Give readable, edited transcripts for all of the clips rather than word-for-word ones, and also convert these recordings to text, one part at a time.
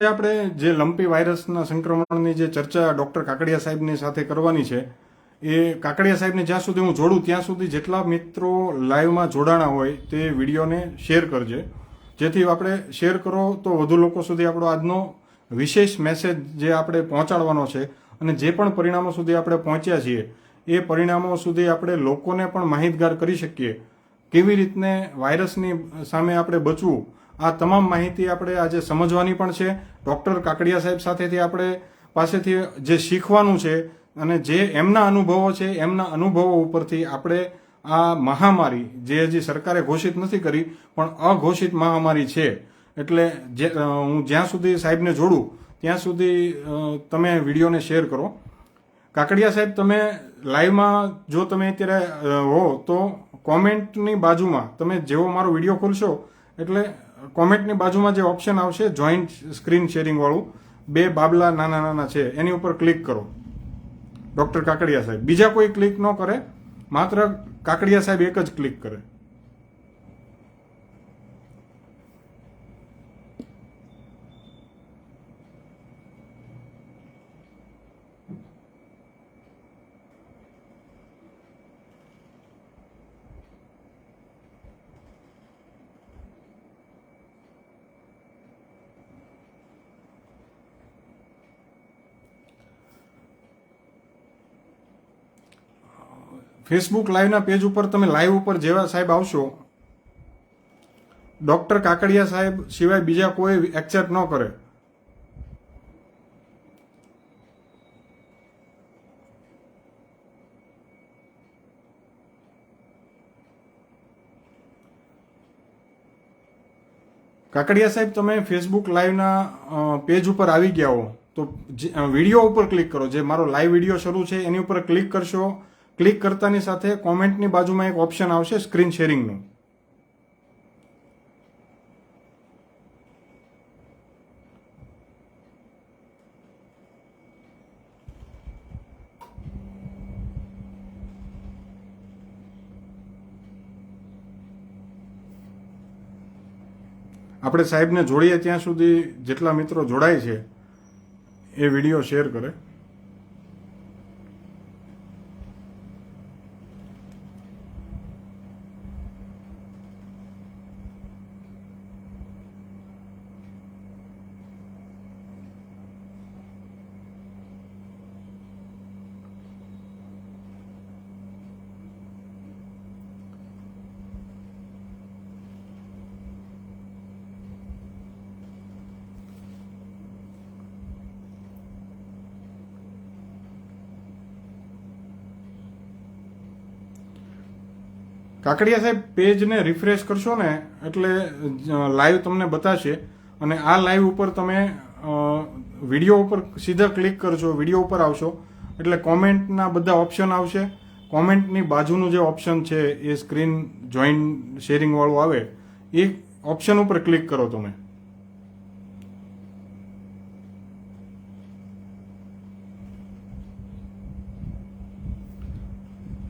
આપણે જે લંપી વાયરસના સંક્રમણની જે ચર્ચા ડોક્ટર કાકડિયા સાહેબની સાથે કરવાની છે એ કાકડિયા સાહેબને જ્યાં સુધી હું જોડું ત્યાં સુધી જેટલા મિત્રો લાઈવમાં જોડાણા હોય તે વિડીયોને શેર કરજે, જેથી આપણે શેર કરો તો વધુ લોકો સુધી આપણો આજનો વિશેષ મેસેજ જે આપણે પહોંચાડવાનો છે અને જે પણ પરિણામો સુધી આપણે પહોંચ્યા છીએ એ પરિણામો સુધી આપણે લોકોને પણ માહિતગાર કરી શકીએ. કેવી રીતને વાયરસની સામે આપણે બચવું, આ તમામ માહિતી આપણે આજે સમજવાની પણ છે. ડૉક્ટર કાકડિયા સાહેબ સાથેથી આપણે પાસેથી જે શીખવાનું છે અને જે એમના અનુભવો છે એમના અનુભવો ઉપરથી આપણે આ મહામારી જે હજી સરકારે ઘોષિત નથી કરી પણ અઘોષિત મહામારી છે, એટલે જે હું જ્યાં સુધી સાહેબને જોડું ત્યાં સુધી તમે વિડીયોને શેર કરો. કાકડિયા સાહેબ, તમે લાઈવમાં જો તમે અત્યારે હો તો કોમેન્ટની બાજુમાં તમે જેવો મારો વિડીયો ખોલશો એટલે કોમેન્ટની બાજુમાં જે ઓપ્શન આવશે જોઈન્ટ સ્ક્રીન શેરિંગ વાળું, બે બાબલા નાના નાના છે એની ઉપર ક્લિક કરો. ડોક્ટર કાકડિયા સાહેબ, બીજા કોઈ ક્લિક ન કરે, માત્ર કાકડિયા સાહેબ એક જ ક્લિક કરે. ફેસબુક લાઈવના પેજ ઉપર તમે લાઈવ ઉપર જેવા સાહેબ આવશો, ડોક્ટર કાકડિયા સાહેબ સિવાય બીજા કોઈ એક્સેપ્ટ ન કરે. કાકડિયા સાહેબ, તમે ફેસબુક લાઈવના પેજ ઉપર આવી ગયા હો તો વિડીયો ઉપર ક્લિક કરો. જે મારો લાઈવ વિડીયો શરૂ છે એની ઉપર ક્લિક કરશો. ક્લિક કરતાની સાથે કોમેન્ટની બાજુમાં એક ઓપ્શન આવશે સ્ક્રીન શેરિંગનું. આપણે સાહેબને જોડીએ ત્યાં સુધી જેટલા મિત્રો જોડાય છે એ વિડીયો શેર કરે. કાકડિયા સાહેબ, પેજને રિફ્રેશ કરશો ને એટલે લાઈવ તમને બતાવશે અને આ લાઈવ ઉપર તમે વિડીયો ઉપર સીધા ક્લિક કરશો, વિડીયો ઉપર આવશો એટલે કોમેન્ટના બધા ઓપ્શન આવશે. કોમેન્ટની બાજુનું જે ઓપ્શન છે એ સ્ક્રીન જોઈન શેરિંગ વાળું આવે, એ ઓપ્શન ઉપર ક્લિક કરો તમે.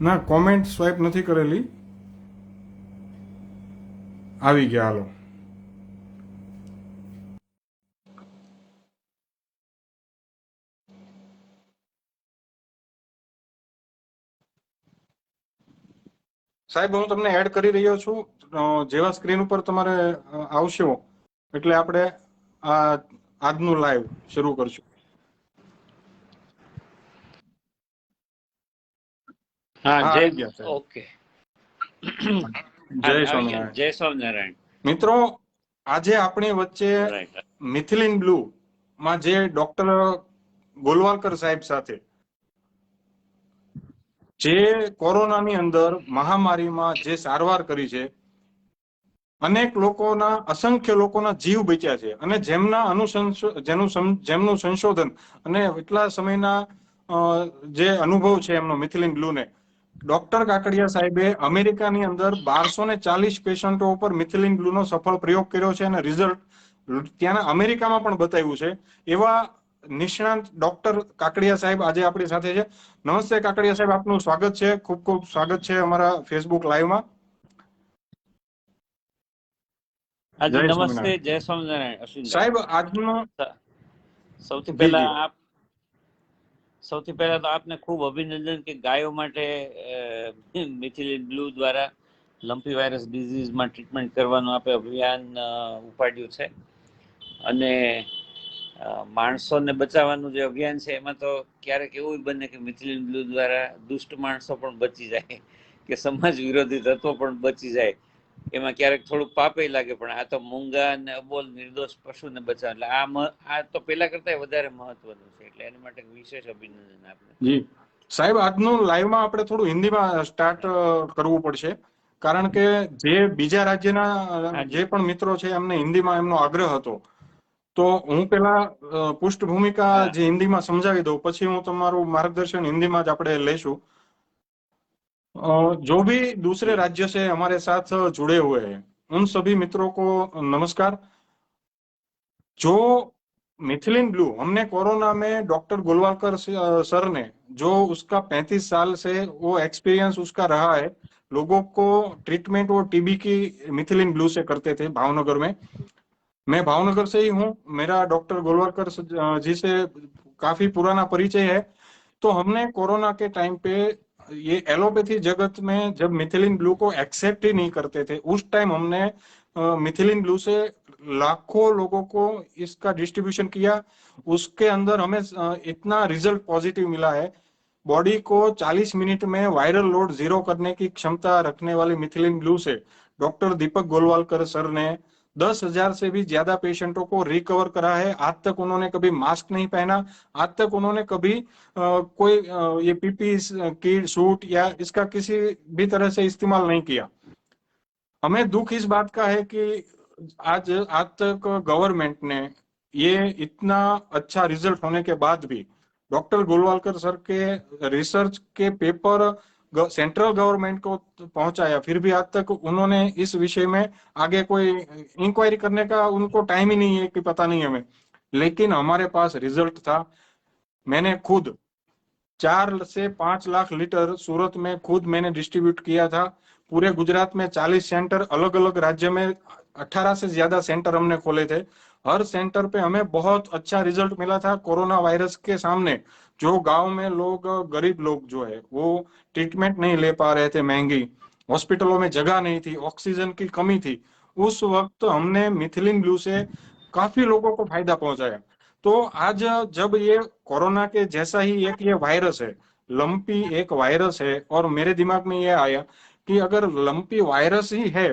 ના, કોમેન્ટ સ્વાઇપ નથી કરેલી. આવી ગયા, હાલો. સાહેબ, હું તમને એડ કરી રહ્યો છું. જેવા સ્ક્રીન ઉપર તમારે આવશો એટલે આપણે આજનું લાઈવ શરૂ કરશું. ઓકે. જય સ્વામિનારાયણ. મિત્રો, આજે આપણી વચ્ચે મિથિલિન બ્લુ માં જે ડોક્ટર ગોલવાલકર સાહેબ સાથે જે કોરોનાની અંદર મહામારીમાં જે સારવાર કરી છે, અનેક લોકોના, અસંખ્ય લોકોના જીવ બચ્યા છે અને જેમનું સંશોધન અને એટલા સમયના જે અનુભવ છે એમનો મિથિલિન બ્લુને, ડોક્ટર કાકડિયા સાહેબે અમેરિકાની અંદર 1240 પેશન્ટો ઉપર મિથિલિન બ્લુનો સફળ પ્રયોગ કર્યો છે અને રિઝલ્ટ ત્યાંના અમેરિકામાં પણ બતાવ્યું છે. એવા નિષ્ણાંત ડોક્ટર કાકડિયા સાહેબ આજે આપણી સાથે છે. નમસ્તે કાકડિયા સાહેબ, આપનું સ્વાગત છે. ખૂબ ખૂબ સ્વાગત છે અમારા ફેસબુક લાઈવમાં. હાજી જય નમસ્તે, સ્વામિનારાયણ. જય સ્વામિનારાયણ અશ્વિનભાઈ. સાહેબ આજનો સૌથી જી પહેલા જી સૌથી પહેલા તો આપને ખૂબ અભિનંદન કે ગાયો માટે મિથિલિન બ્લુ દ્વારા લંપી વાયરસ ડિઝીઝમાં ટ્રીટમેન્ટ કરવાનું આપે અભિયાન ઉપાડ્યું છે. અને માણસોને બચાવવાનું જે અભિયાન છે એમાં તો ક્યારેક એવું બને કે મિથિલિન બ્લુ દ્વારા દુષ્ટ માણસો પણ બચી જાય કે સમાજ વિરોધી તત્વો પણ બચી જાય. એમાં ક્યારેક થોડુંક પાપે લાગે, પણ આ તો મૂંગા અને અબોલ નિર્દોષ પશુને બચાવ, એટલે આ તો પેલા કરતા વધારે મહત્વનું છે. એટલે એના માટે વિશેષ અભિનંદન આપને. જી સાહેબ, આજનું લાઈવમાં આપણે થોડું હિન્દીમાં સ્ટાર્ટ કરવું પડશે, કારણ કે જે બીજા રાજ્યના જે પણ મિત્રો છે એમને હિન્દીમાં એમનો આગ્રહ હતો. તો હું પેલા પૃષ્ઠભૂમિકા हाँ જે હિન્દીમાં સમજાવી દઉં, પછી હું તમારું માર્गदर्शन हिंदी में આપણે लेशुं। जो भी दूसरे जी राज्य से हमारे साथ जुड़े हुए हैं उन सभी मित्रों को नमस्कार। जो मिथिलिन ब्लू हमने कोरोना में डॉक्टर गोलवालकर सर ने जो उसका 35 साल से वो एक्सपीरियंस उसका रहा है, लोगों को ट्रीटमेंट वो टीबी की मिथिलिन ब्लू से करते थे भावनगर में। मैं भावनगर से ही हूँ, मेरा डॉक्टर गोलवालकर जी से काफी पुराना परिचय है। तो हमने कोरोना के टाइम पे ये एलोपैथी जगत में जब मिथिलिन ब्लू को एक्सेप्ट ही नहीं करते थे, उस टाइम हमने मिथिलिन ब्लू से लाखों लोगों को इसका डिस्ट्रीब्यूशन किया। उसके अंदर हमें इतना रिजल्ट पॉजिटिव मिला है। बॉडी को 40 मिनट में वायरल लोड जीरो करने की क्षमता रखने वाली मिथिलिन ब्लू से डॉक्टर दीपक गोलवालकर सर ने 10,000 से भी ज्यादा पेशेंटों को रिकवर करा है। आज तक उन्होंने कभी मास्क नहीं पहना, आज तक उन्होंने कभी कोई ये पीपी की सूट या इसका किसी भी तरह से इस्तेमाल नहीं किया। हमें दुख इस बात का है कि आज आज तक गवर्नमेंट ने ये इतना अच्छा रिजल्ट होने के बाद भी डॉक्टर गोलवालकर सर के रिसर्च के पेपर सेंट्रल गवर्नमेंट को पहुंचाया, फिर भी आज तक उन्होंने इस विषय में आगे कोई इंक्वायरी करने का उनको टाइम ही नहीं है कि पता नहीं हमें। लेकिन हमारे पास रिजल्ट था। मैंने खुद 4 से 5 लाख लीटर सूरत में खुद मैंने डिस्ट्रीब्यूट किया था। पूरे गुजरात में 40 सेंटर, अलग अलग राज्य में 18 से ज्यादा सेंटर हमने खोले थे। हर सेंटर पे हमें बहुत अच्छा रिजल्ट मिला था। कोरोना वायरस के सामने जो गांव में लोग, गरीब लोग जो है वो ट्रीटमेंट नहीं ले पा रहे थे, महंगी हॉस्पिटलों में जगह नहीं थी, ऑक्सीजन की कमी थी, उस वक्त हमने मिथिलिन ब्लू से काफी लोगों को फायदा पहुंचाया। तो आज जब ये कोरोना के जैसा ही एक ये वायरस है, लंपी एक वायरस है, और मेरे दिमाग में ये आया कि अगर लंपी वायरस ही है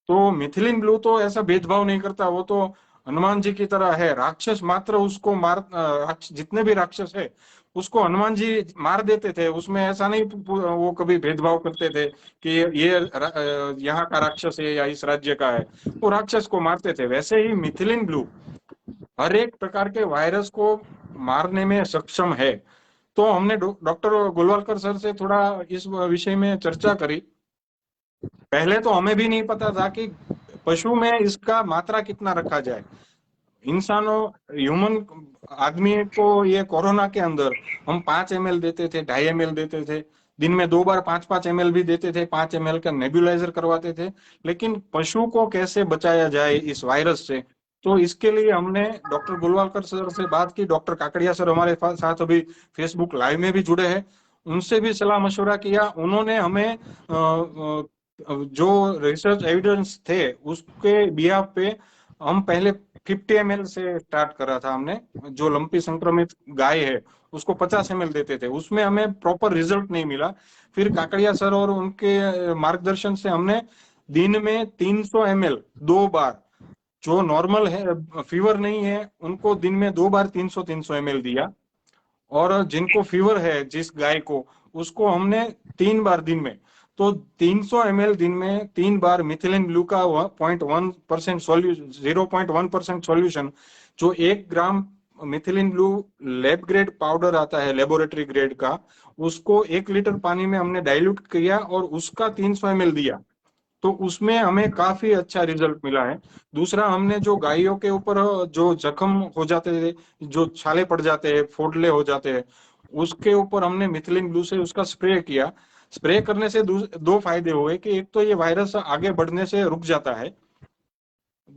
तो मिथिलिन ब्लू तो ऐसा भेदभाव नहीं करता, वो तो हनुमान जी की तरह है, राक्षस मात्र उसको मार, जितने भी राक्षस है उसको हनुमान जी मार देते थे। उसमें ऐसा नहीं वो कभी भेदभाव करते थे कि ये यहाँ का राक्षस है या इस राज्य का है, वो राक्षस को मारते थे। वैसे ही मिथिलिन ब्लू हर एक प्रकार के वायरस को मारने में सक्षम है। तो हमने डॉक्टर गोलवालकर सर से थोड़ा इस विषय में चर्चा करी। पहले तो हमें भी नहीं पता था कि पशु में इसका मात्रा कितना रखा जाए। इंसानों, ह्यूमन आदमी को ये कोरोना के अंदर हम 5 ml देते थे, 2.5 ml देते थे, दिन में 2 बार 5-5 ml भी देते थे, 5 ml का नेबुलाइजर करवाते थे। लेकिन पशु को कैसे बचाया जाए इस वायरस से, तो इसके लिए हमने डॉक्टर गोलवालकर सर से बात की। डॉक्टर काकड़िया सर हमारे साथ अभी फेसबुक लाइव में भी जुड़े हैं, उनसे भी सलाह मशवरा किया। उन्होंने हमें जो रिसर्च एविडेंस थे उसके बिहाफ पे हम पहले 50 ml से स्टार्ट करा था हमने। जो लंपी संक्रमित गाय है उसको 50 ml देते थे, उसमें हमें प्रॉपर रिजल्ट नहीं मिला। फिर काकड़िया सर और उनके मार्गदर्शन से हमने दिन में 300 ml 2 बार, जो नॉर्मल है फीवर नहीं है उनको दिन में 2 बार 300 ml दिया। और जिनको फीवर है जिस गाय को, उसको हमने 3 बार दिन में, तो 300 ml दिन में 3 बार मिथिलिन ब्लू का 0.1% सॉल्यूशन, 0.1% सॉल्यूशन, जो 1 gram methylene blue lab grade powder आता है लेबोरेटरी ग्रेड का, उसको 1 लीटर पानी में हमने डाइल्यूट किया और उसका 300 ml दिया। तो उसमें हमें काफी अच्छा रिजल्ट मिला है। दूसरा, हमने जो गायों के ऊपर जो जख्म हो जाते थे, जो छाले पड़ जाते हैं, फोड़ले हो जाते हैं, उसके ऊपर हमने मिथिलिन ब्लू से उसका स्प्रे किया। स्प्रे करने से दो फायदे हुए कि एक तो ये वायरस आगे बढ़ने से रुक जाता है,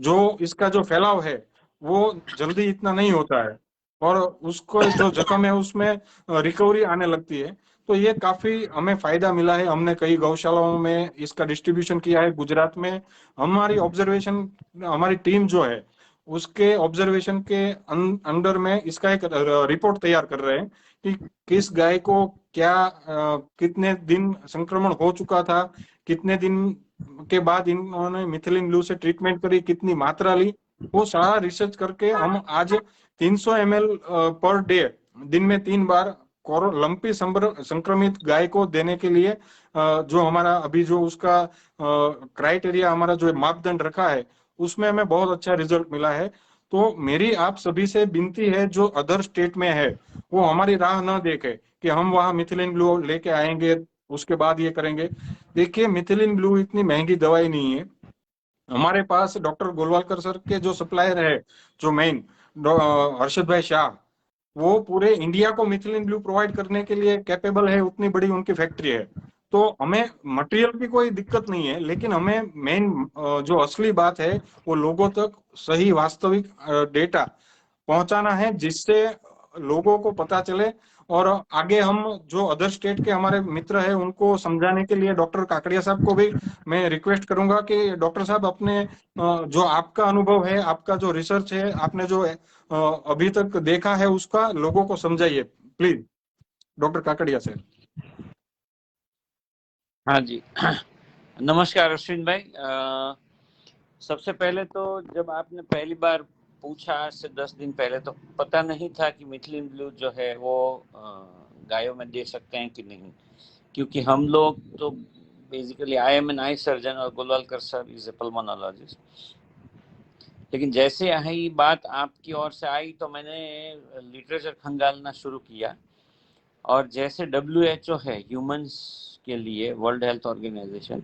जो इसका जो फैलाव है वो जल्दी इतना नहीं होता है, और उसको जो जख्म है उसमें रिकवरी आने लगती है। तो ये काफी हमें फायदा मिला है। हमने कई गौशालाओं में इसका डिस्ट्रीब्यूशन किया है गुजरात में। हमारी ऑब्जर्वेशन, हमारी टीम जो है उसके ऑब्जर्वेशन के अंडर में इसका एक रिपोर्ट तैयार कर रहे हैं कि किस गाय को क्या कितने दिन संक्रमण हो चुका था, कितने दिन के बाद इन्होंने मिथिलिन ब्लू से ट्रीटमेंट करी, कितनी मात्रा ली, वो सारा रिसर्च करके हम आज 300 ml पर डे, दिन में 3 बार लंपी संक्रमित गाय को देने के लिए जो हमारा अभी जो उसका क्राइटेरिया, हमारा जो मापदंड रखा है, उसमें हमें बहुत अच्छा रिजल्ट मिला है। तो मेरी आप सभी से विनती है, जो अदर स्टेट में है वो हमारी राह न देखे कि हम वहां मिथिलिन ब्लू लेके आएंगे उसके बाद ये करेंगे। देखिए, मिथिलिन ब्लू इतनी महंगी दवाई नहीं है। हमारे पास डॉक्टर गोलवालकर सर के जो सप्लायर है, जो मेन हर्षद भाई शाह, वो पूरे इंडिया को मिथिलिन ब्लू प्रोवाइड करने के लिए कैपेबल है, उतनी बड़ी उनकी फैक्ट्री है। तो हमें मटेरियल की कोई दिक्कत नहीं है, लेकिन हमें मेन जो असली बात है वो लोगों तक सही वास्तविक डेटा पहुंचाना है, जिससे लोगों को पता चले। और आगे हम जो अदर स्टेट के हमारे मित्र हैं उनको समझाने के लिए डॉक्टर काकड़िया साहब को भी मैं रिक्वेस्ट करूंगा कि डॉक्टर साहब अपने जो आपका अनुभव है, आपका जो रिसर्च है, आपने जो अभी तक देखा है उसका लोगों को समझाइए प्लीज, डॉक्टर काकड़िया से। हाँ जी। नमस्कार अश्विन भाई। सबसे पहले तो जब आपने पहली बार पूछा आज से 10 दिन पहले, तो पता नहीं था कि मिथिलिन ब्लू जो है वो गायों में दे सकते हैं कि नहीं, क्योंकि हम लोग तो basically I am an eye surgeon और Golwalkar sir is a pulmonologist. लेकिन जैसे आई बात आपकी ओर से आई तो मैंने लिटरेचर खंगालना शुरू किया, और जैसे WHO है ह्यूमंस के लिए, वर्ल्ड हेल्थ ऑर्गेनाइजेशन,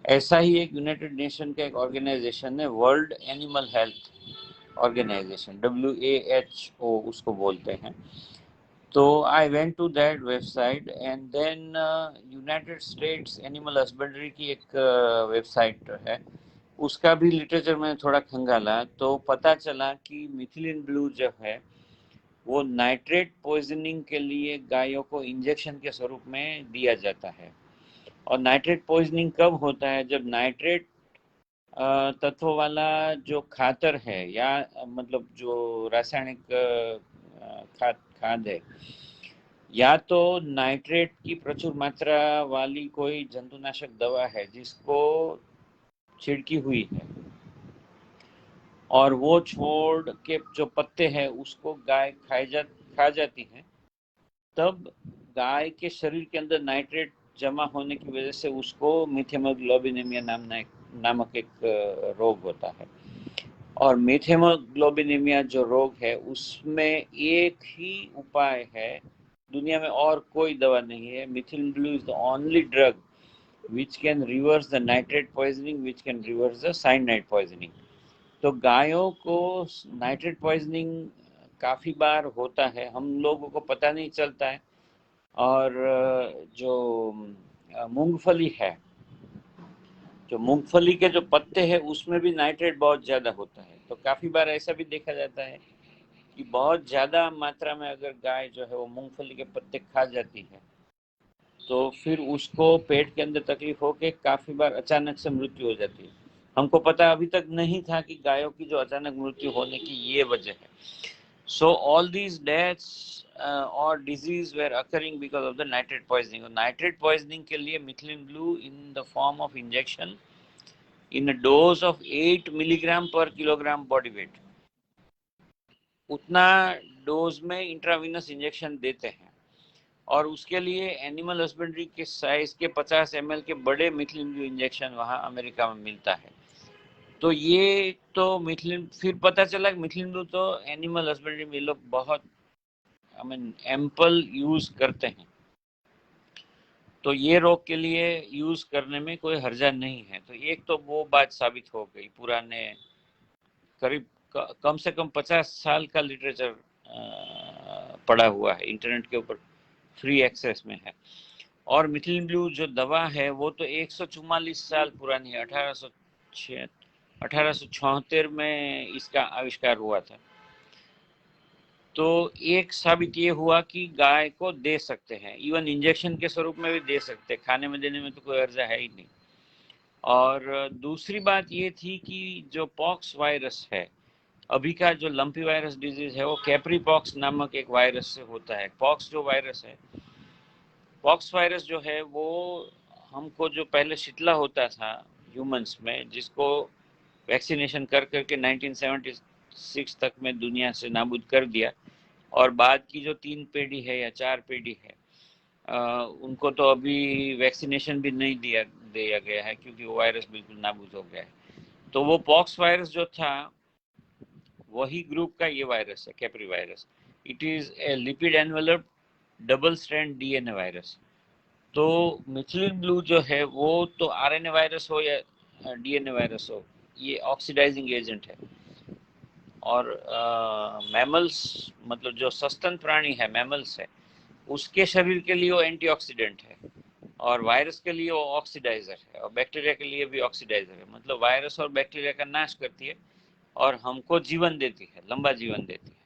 ऐसा ही एक यूनाइटेड नेशन का एक ऑर्गेनाइजेशन है, World Animal Health Organization, WHO उसको बोलते हैं। तो I went to that website and then United States animal husbandry की एक वेबसाइट है, उसका भी लिटरेचर में थोड़ा खंगाला, तो पता चला कि मिथिलिन ब्लू जो है वो नाइट्रेट पॉइजनिंग के लिए गायों को इंजेक्शन के स्वरूप में दिया जाता है। और नाइट्रेट पॉइजनिंग कब होता है? जब नाइट्रेट तत्व वाला जो खातर है, या मतलब जो रासायनिक खाद खाद है, या तो नाइट्रेट की प्रचुर मात्रा वाली कोई जंतुनाशक दवा है जिसको छिड़की हुई है, और वो छोड़ के जो पत्ते हैं उसको गाय खा जाती है, तब गाय के शरीर के अंदर नाइट्रेट जमा होने की वजह से उसको मिथेमोग्लोबिनेमिया नामक एक रोग होता है। और मिथेमोग्लोबिनेमिया जो रोग है उसमें एक ही उपाय है, दुनिया में और कोई दवा नहीं है। Methylene blue is the only drug which can reverse the nitrate poisoning, which can reverse the cyanide poisoning. तो गायों को नाइट्रेट पॉइजनिंग काफ़ी बार होता है, हम लोगों को पता नहीं चलता है। और जो मूंगफली है, जो मूंगफली के जो पत्ते हैं उसमें भी नाइट्रेट बहुत ज़्यादा होता है। तो काफ़ी बार ऐसा भी देखा जाता है कि बहुत ज़्यादा मात्रा में अगर गाय जो है वो मूंगफली के पत्ते खा जाती है, तो फिर उसको पेट के अंदर तकलीफ होके काफ़ी बार अचानक से मृत्यु हो जाती है। हमको पता अभी तक नहीं था कि गायों की जो अचानक मृत्यु होने की ये वजह है। So all these deaths or disease were occurring because of the nitrate poisoning. और nitrate poisoning के लिए methylene blue in the form of injection in a dose of 8 milligram per kilogram body weight, उतना dose में intravenous injection देते हैं। और उसके लिए एनिमल हस्बेंड्री के साइज के 50 ml के बड़े मिथिलिन ब्लू इंजेक्शन वहाँ अमेरिका में मिलता है। तो ये तो मिथिलिन, फिर पता चला कि मिथिलिन ब्लू तो एनिमल हस्बेंड्री में लोग बहुत एम्पल यूज करते हैं, तो ये रोग के लिए यूज करने में कोई हर्जा नहीं है। तो एक तो वो बात साबित हो गई। पुराने करीब कम से कम 50 साल का लिटरेचर पड़ा हुआ है इंटरनेट के ऊपर, फ्री एक्सेस में है। और मिथिलिन ब्लू जो दवा है वो तो 144 साल पुरानी है, 1876 में इसका आविष्कार हुआ था। तो एक साबित ये हुआ कि गाय को दे सकते हैं, इवन इंजेक्शन के स्वरूप में भी दे सकते हैं, खाने में देने में तो कोई अर्जा है ही नहीं। और दूसरी बात ये थी कि जो पॉक्स वायरस है, अभी का जो लंपी वायरस डिजीज है, वो कैप्री पॉक्स नामक एक वायरस से होता है। पॉक्स जो वायरस है, पॉक्स वायरस जो है वो हमको जो पहले शीतला होता था ह्यूमंस में, जिसको वैक्सीनेशन कर करके 1976 तक में दुनिया से नाबूद कर दिया, और बाद की जो 3 पीढ़ी है या 4 पीढ़ी है, उनको तो अभी वैक्सीनेशन भी नहीं दिया गया है, क्योंकि वो वायरस बिल्कुल नाबूद हो गया है। तो वो पॉक्स वायरस जो था, वही ग्रुप का ये वायरस है, Capri virus. It is a lipid envelope double strand DNA virus. तो मिथिलिन ब्लू जो है वो तो आरएनए वायरस हो या डीएनए वायरस हो, ये ऑक्सीडाइजिंग एजेंट है। और मैमल्स, मतलब जो सस्तन प्राणी है, मैमल्स है, उसके शरीर के लिए वो एंटीऑक्सीडेंट है, और वायरस के लिए वो ऑक्सीडाइजर है, और बैक्टीरिया के लिए भी ऑक्सीडाइजर है। मतलब वायरस और बैक्टीरिया का नाश करती है और हमको जीवन देती है, लंबा जीवन देती है।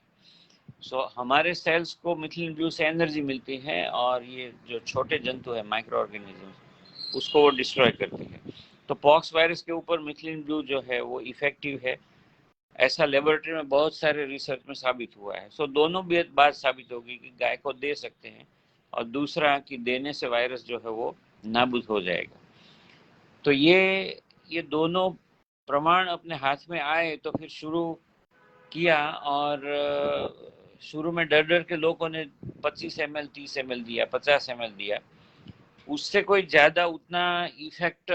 सो हमारे सेल्स को मिथिलिन ब्लू से एनर्जी मिलती है, और ये जो छोटे जंतु है, माइक्रो ऑर्गेनिज्म, उसको वो डिस्ट्रॉय करती है। तो पॉक्स वायरस के ऊपर मिथिलिन ब्लू जो है वो इफेक्टिव है, ऐसा लेबोरेटरी में बहुत सारे रिसर्च में साबित हुआ है। सो दोनों भी बात साबित होगी कि गाय को दे सकते हैं, और दूसरा कि देने से वायरस जो है वो नाबूद हो जाएगा। तो ये दोनों प्रमाण अपने हाथ में आए तो फिर शुरू किया, और शुरू में डर डर के लोगों ने 25 ml 30 ml दिया, 50 ml दिया, उससे कोई ज़्यादा उतना इफेक्ट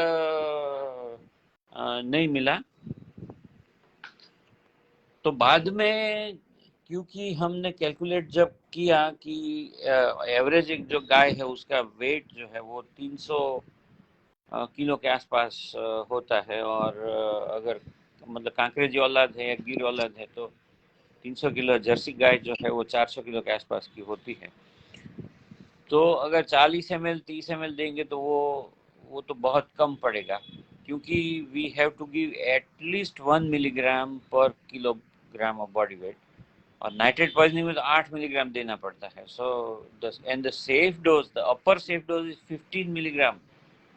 नहीं मिला। तो बाद में क्योंकि हमने कैलकुलेट जब किया कि एवरेज एक जो गाय है उसका वेट जो है वो 300 किलो के आसपास होता है, और अगर मतलब कांकरेजी औलाद है या गिर औलाद है तो 300 किलो, जर्सी गाय जो है वो 400 किलो के आसपास की होती है। तो अगर 40 ml 30 ml देंगे तो वो तो बहुत कम पड़ेगा, क्योंकि we have to give at least 1 milligram per kilogram of body weight, और नाइट्रेट पॉइजनिंग में तो 8 मिलीग्राम देना पड़ता है। So the safe dose, the upper safe dose is 15 milligram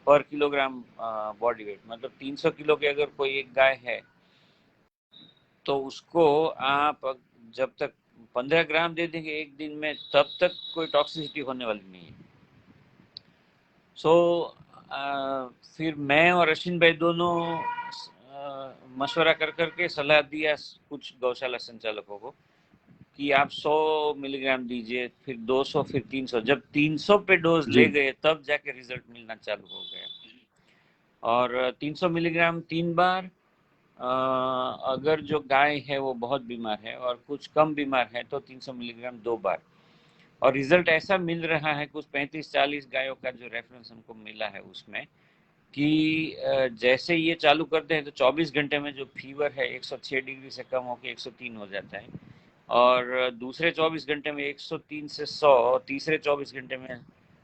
per kilogram body weight. मतलब 300 किलो की अगर कोई एक गाय है तो उसको आप जब तक 15 ग्राम दे देंगे एक दिन में, तब तक कोई टॉक्सिसिटी होने वाली नहीं है। सो फिर मैं और अश्विन भाई दोनों मशवरा कर करके सलाह दिया कुछ गौशाला संचालकों को कि आप 100 मिलीग्राम दीजिए, फिर 200, फिर 300। जब 300 पे डोज ले गए तब जाके रिजल्ट मिलना चालू हो गया। और 300 मिलीग्राम 3 बार, अगर जो गाय है वो बहुत बीमार है और कुछ कम बीमार है तो 300 मिलीग्राम 2 बार। और रिजल्ट ऐसा मिल रहा है, कुछ 35-40 गायों का जो रेफरेंस हमको मिला है उसमें, कि जैसे ये चालू करते हैं तो 24 घंटे में जो फीवर है 106 डिग्री से कम होकर 103 हो जाता है, और दूसरे 24 घंटे में 103 से 100, और तीसरे 24 घंटे में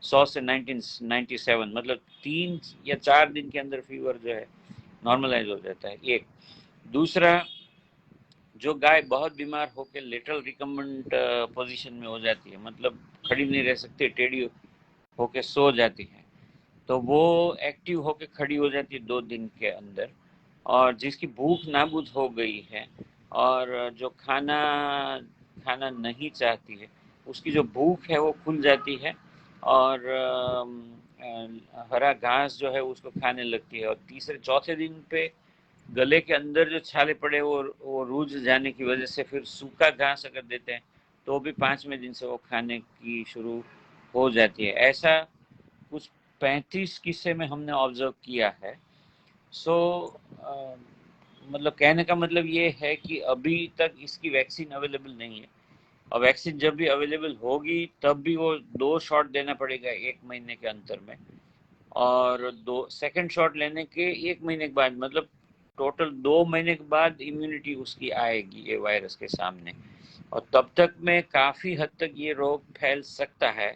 100 से 1997। मतलब 3 या 4 दिन के अंदर फीवर जो है नॉर्मलाइज हो जाता है। एक दूसरा, जो गाय बहुत बीमार होकर लेटरल रिकम्बेंट पोजीशन में हो जाती है, मतलब खड़ी नहीं रह सकती, टेढ़ी होकर सो जाती है, तो वो एक्टिव होकर खड़ी हो जाती है 2 दिन के अंदर। और जिसकी भूख नाबूद हो गई है और जो खाना खाना नहीं चाहती है, उसकी जो भूख है वो खुल जाती है, और हरा घास जो है उसको खाने लगती है। और तीसरे चौथे दिन पे गले के अंदर जो छाले पड़े वो रूझ जाने की वजह से फिर सूखा घास अगर देते हैं तो भी 5वें दिन से वो खाने की शुरू हो जाती है। ऐसा कुछ 35 किस्से में हमने ऑब्जर्व किया है। सो मतलब कहने का मतलब ये है कि अभी तक इसकी वैक्सीन अवेलेबल नहीं है, और वैक्सीन जब भी अवेलेबल होगी तब भी वो 2 शॉट देना पड़ेगा 1 महीने के अंतर में, और 2 सेकंड शॉट लेने के 1 महीने के बाद, मतलब टोटल 2 महीने के बाद इम्यूनिटी उसकी आएगी ये वायरस के सामने। और तब तक में काफ़ी हद तक ये रोग फैल सकता है,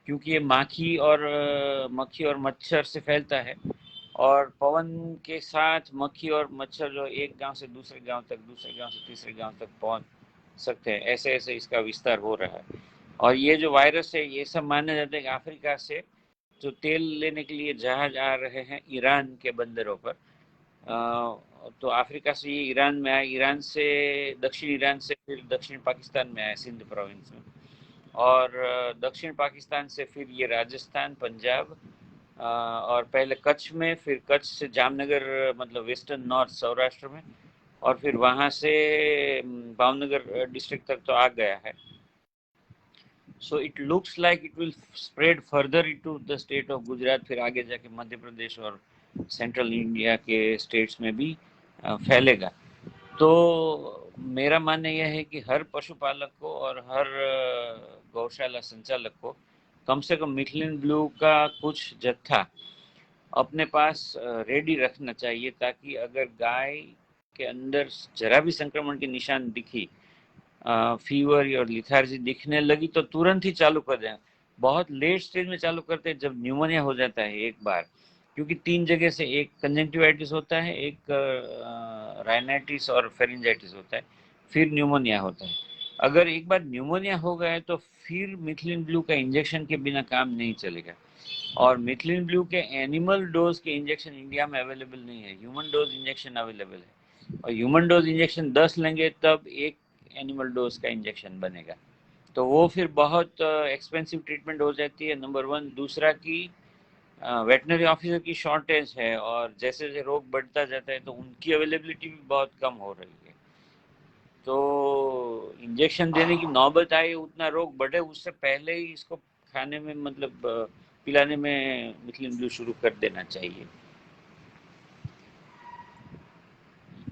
क्योंकि ये मक्खी और मच्छर से फैलता है, और पवन के साथ मक्खी और मच्छर जो एक गांव से दूसरे गांव तक, दूसरे गांव से तीसरे गांव तक पहुंच सकते हैं, ऐसे ऐसे इसका विस्तार हो रहा है। और ये जो वायरस है, ये सब माना जाता है कि अफ्रीका से जो तेल लेने के लिए जहाज आ रहे हैं ईरान के बंदरों पर, तो अफ्रीका से ये ईरान में आए, ईरान से, दक्षिण ईरान से फिर दक्षिण पाकिस्तान में आए, सिंध प्रोविंस में, और दक्षिण पाकिस्तान से फिर ये राजस्थान, पंजाब, और पहले कच्छ में, फिर कच्छ से जामनगर, मतलब वेस्टर्न नॉर्थ सौराष्ट्र में, और फिर वहाँ से भावनगर डिस्ट्रिक्ट तक तो आ गया है। So it looks like it will spread further into the state of Gujarat, फिर आगे जाके मध्य प्रदेश और सेंट्रल इंडिया के स्टेट्स में भी फैलेगा। तो मेरा मानना यह है कि हर पशुपालक को और हर गौशाला संचालक को कम से कम मिथलिन ब्लू का कुछ जत्था अपने पास रेडी रखना चाहिए, ताकि अगर गाय के अंदर जरा भी संक्रमण के निशान दिखी, फीवर और लिथार्जी दिखने लगी, तो तुरंत ही चालू कर दें। बहुत लेट स्टेज में चालू करते हैं जब न्यूमोनिया हो जाता है एक बार, क्योंकि 3 जगह से, एक कंजंक्टिवाइटिस होता है, एक राइनाइटिस और फेरिंजाइटिस होता है, फिर न्यूमोनिया होता है। अगर एक बार न्यूमोनिया हो गया है तो फिर मिथलिन ब्लू का इंजेक्शन के बिना काम नहीं चलेगा। और मिथलिन ब्लू के एनिमल डोज के इंजेक्शन इंडिया में अवेलेबल नहीं है, ह्यूमन डोज इंजेक्शन अवेलेबल है, और ह्यूमन डोज इंजेक्शन 10 लेंगे तब एक एनिमल डोज का इंजेक्शन बनेगा, तो वो फिर बहुत एक्सपेंसिव ट्रीटमेंट हो जाती है, नंबर 1। दूसरा कि वेटनरी ऑफिसर की शॉर्टेज है, और जैसे जैसे रोग बढ़ता जाता है तो उनकी अवेलेबिलिटी भी बहुत कम हो रही है। तो इंजेक्शन देने की नौबत आए, उतना रोग बढ़े, उससे पहले ही इसको खाने में, मतलब पिलाने में मिथलिन ब्लू शुरू कर देना चाहिए।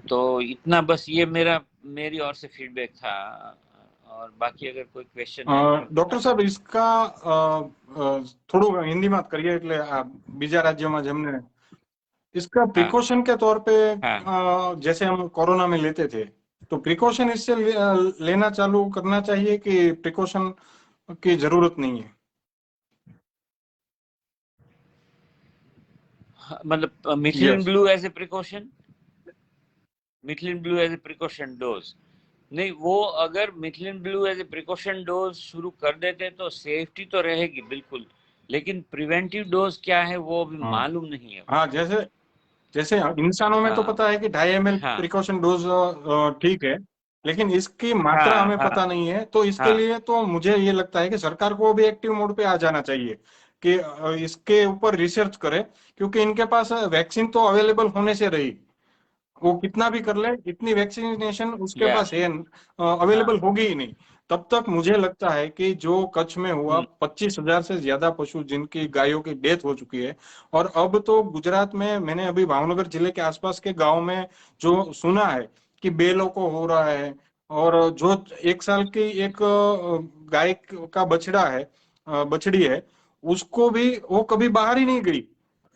तो इतना बस, ये मेरी ओर से फीडबैक था, और बाकी अगर कोई क्वेश्चन है तो ડોક્ટર સાહેબ इसका થોડું હિન્દીમાં કરીએ એટલે આ બીજા રાજ્યોમાં જેમને इसका हाँ प्रिकॉशन के तौर पे हाँ जैसे हम कोरोना में लेते थे, तो प्रिकॉशन इससे लेना चालू करना चाहिए कि प्रिकॉशन की जरूरत नहीं है? मतलब methylene yes. Blue as a precaution, methylene blue as a precaution dose नहीं, वो अगर methylene blue as a precaution dose शुरू कर देते तो सेफ्टी तो रहेगी बिल्कुल, लेकिन प्रिवेंटिव डोज क्या है वो अभी हाँ मालूम नहीं है। हाँ, जैसे जैसे इंसानों में तो हाँ पता है कि 2.5 ml हाँ प्रिकॉशन डोज ठीक है, लेकिन इसकी मात्रा हाँ हमें हाँ पता नहीं है। तो इसके हाँ लिए तो मुझे ये लगता है कि सरकार को भी एक्टिव मोड पे आ जाना चाहिए कि इसके ऊपर रिसर्च करे, क्योंकि इनके पास वैक्सीन तो अवेलेबल होने से रही, वो कितना भी कर ले, इतनी वैक्सीनेशन उसके या पास है, हाँ अवेलेबल होगी ही नहीं। तब तक मुझे लगता है कि जो कच्छ में हुआ, 25,000 से ज्यादा पशु जिनकी गायों की डेथ हो चुकी है, और अब तो गुजरात में मैंने अभी भावनगर जिले के आसपास के गांव में जो सुना है कि बेलों को हो रहा है, और जो 1 साल की एक गाय का बछड़ा है, बछड़ी है, उसको भी वो कभी बाहर ही नहीं गई।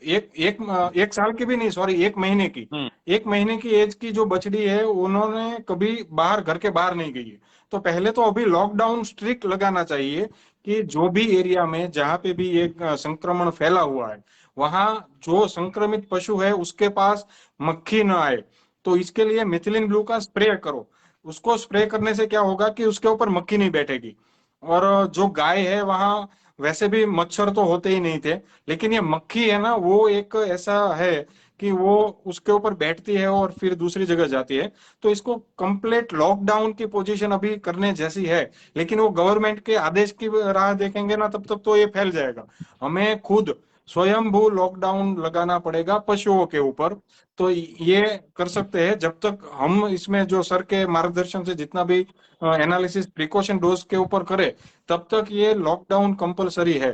एक एक 1 साल की भी नहीं, सॉरी, 1 महीने की, हम्म 1 महीने की एज की जो बछड़ी है, उन्होंने कभी बाहर, घर के बाहर नहीं गई है। तो पहले तो अभी लॉकडाउन स्ट्रिक्ट लगाना चाहिए कि जो भी एरिया में जहां पे भी एक संक्रमण फैला हुआ है, वहां जो संक्रमित पशु है उसके पास मक्खी न आए। तो इसके लिए मिथिलिन ब्लू का स्प्रे करो। उसको स्प्रे करने से क्या होगा कि उसके ऊपर मक्खी नहीं बैठेगी। और जो गाय है वहां वैसे भी मच्छर तो होते ही नहीं थे, लेकिन ये मक्खी है ना, वो एक ऐसा है कि वो उसके ऊपर बैठती है और फिर दूसरी जगह जाती है। तो इसको कंप्लीट लॉकडाउन की पोजीशन अभी करने जैसी है, लेकिन वो गवर्नमेंट के आदेश की राह देखेंगे ना, तब तक तो ये फैल जाएगा। हमें खुद स्वयंभू लॉकडाउन लगाना पड़ेगा पशुओं के ऊपर। तो ये कर सकते हैं जब तक हम इसमें जो सर के मार्गदर्शन से जितना भी एनालिसिस प्रिकॉशन डोज के ऊपर करे, तब तक ये लॉकडाउन कंपलसरी है।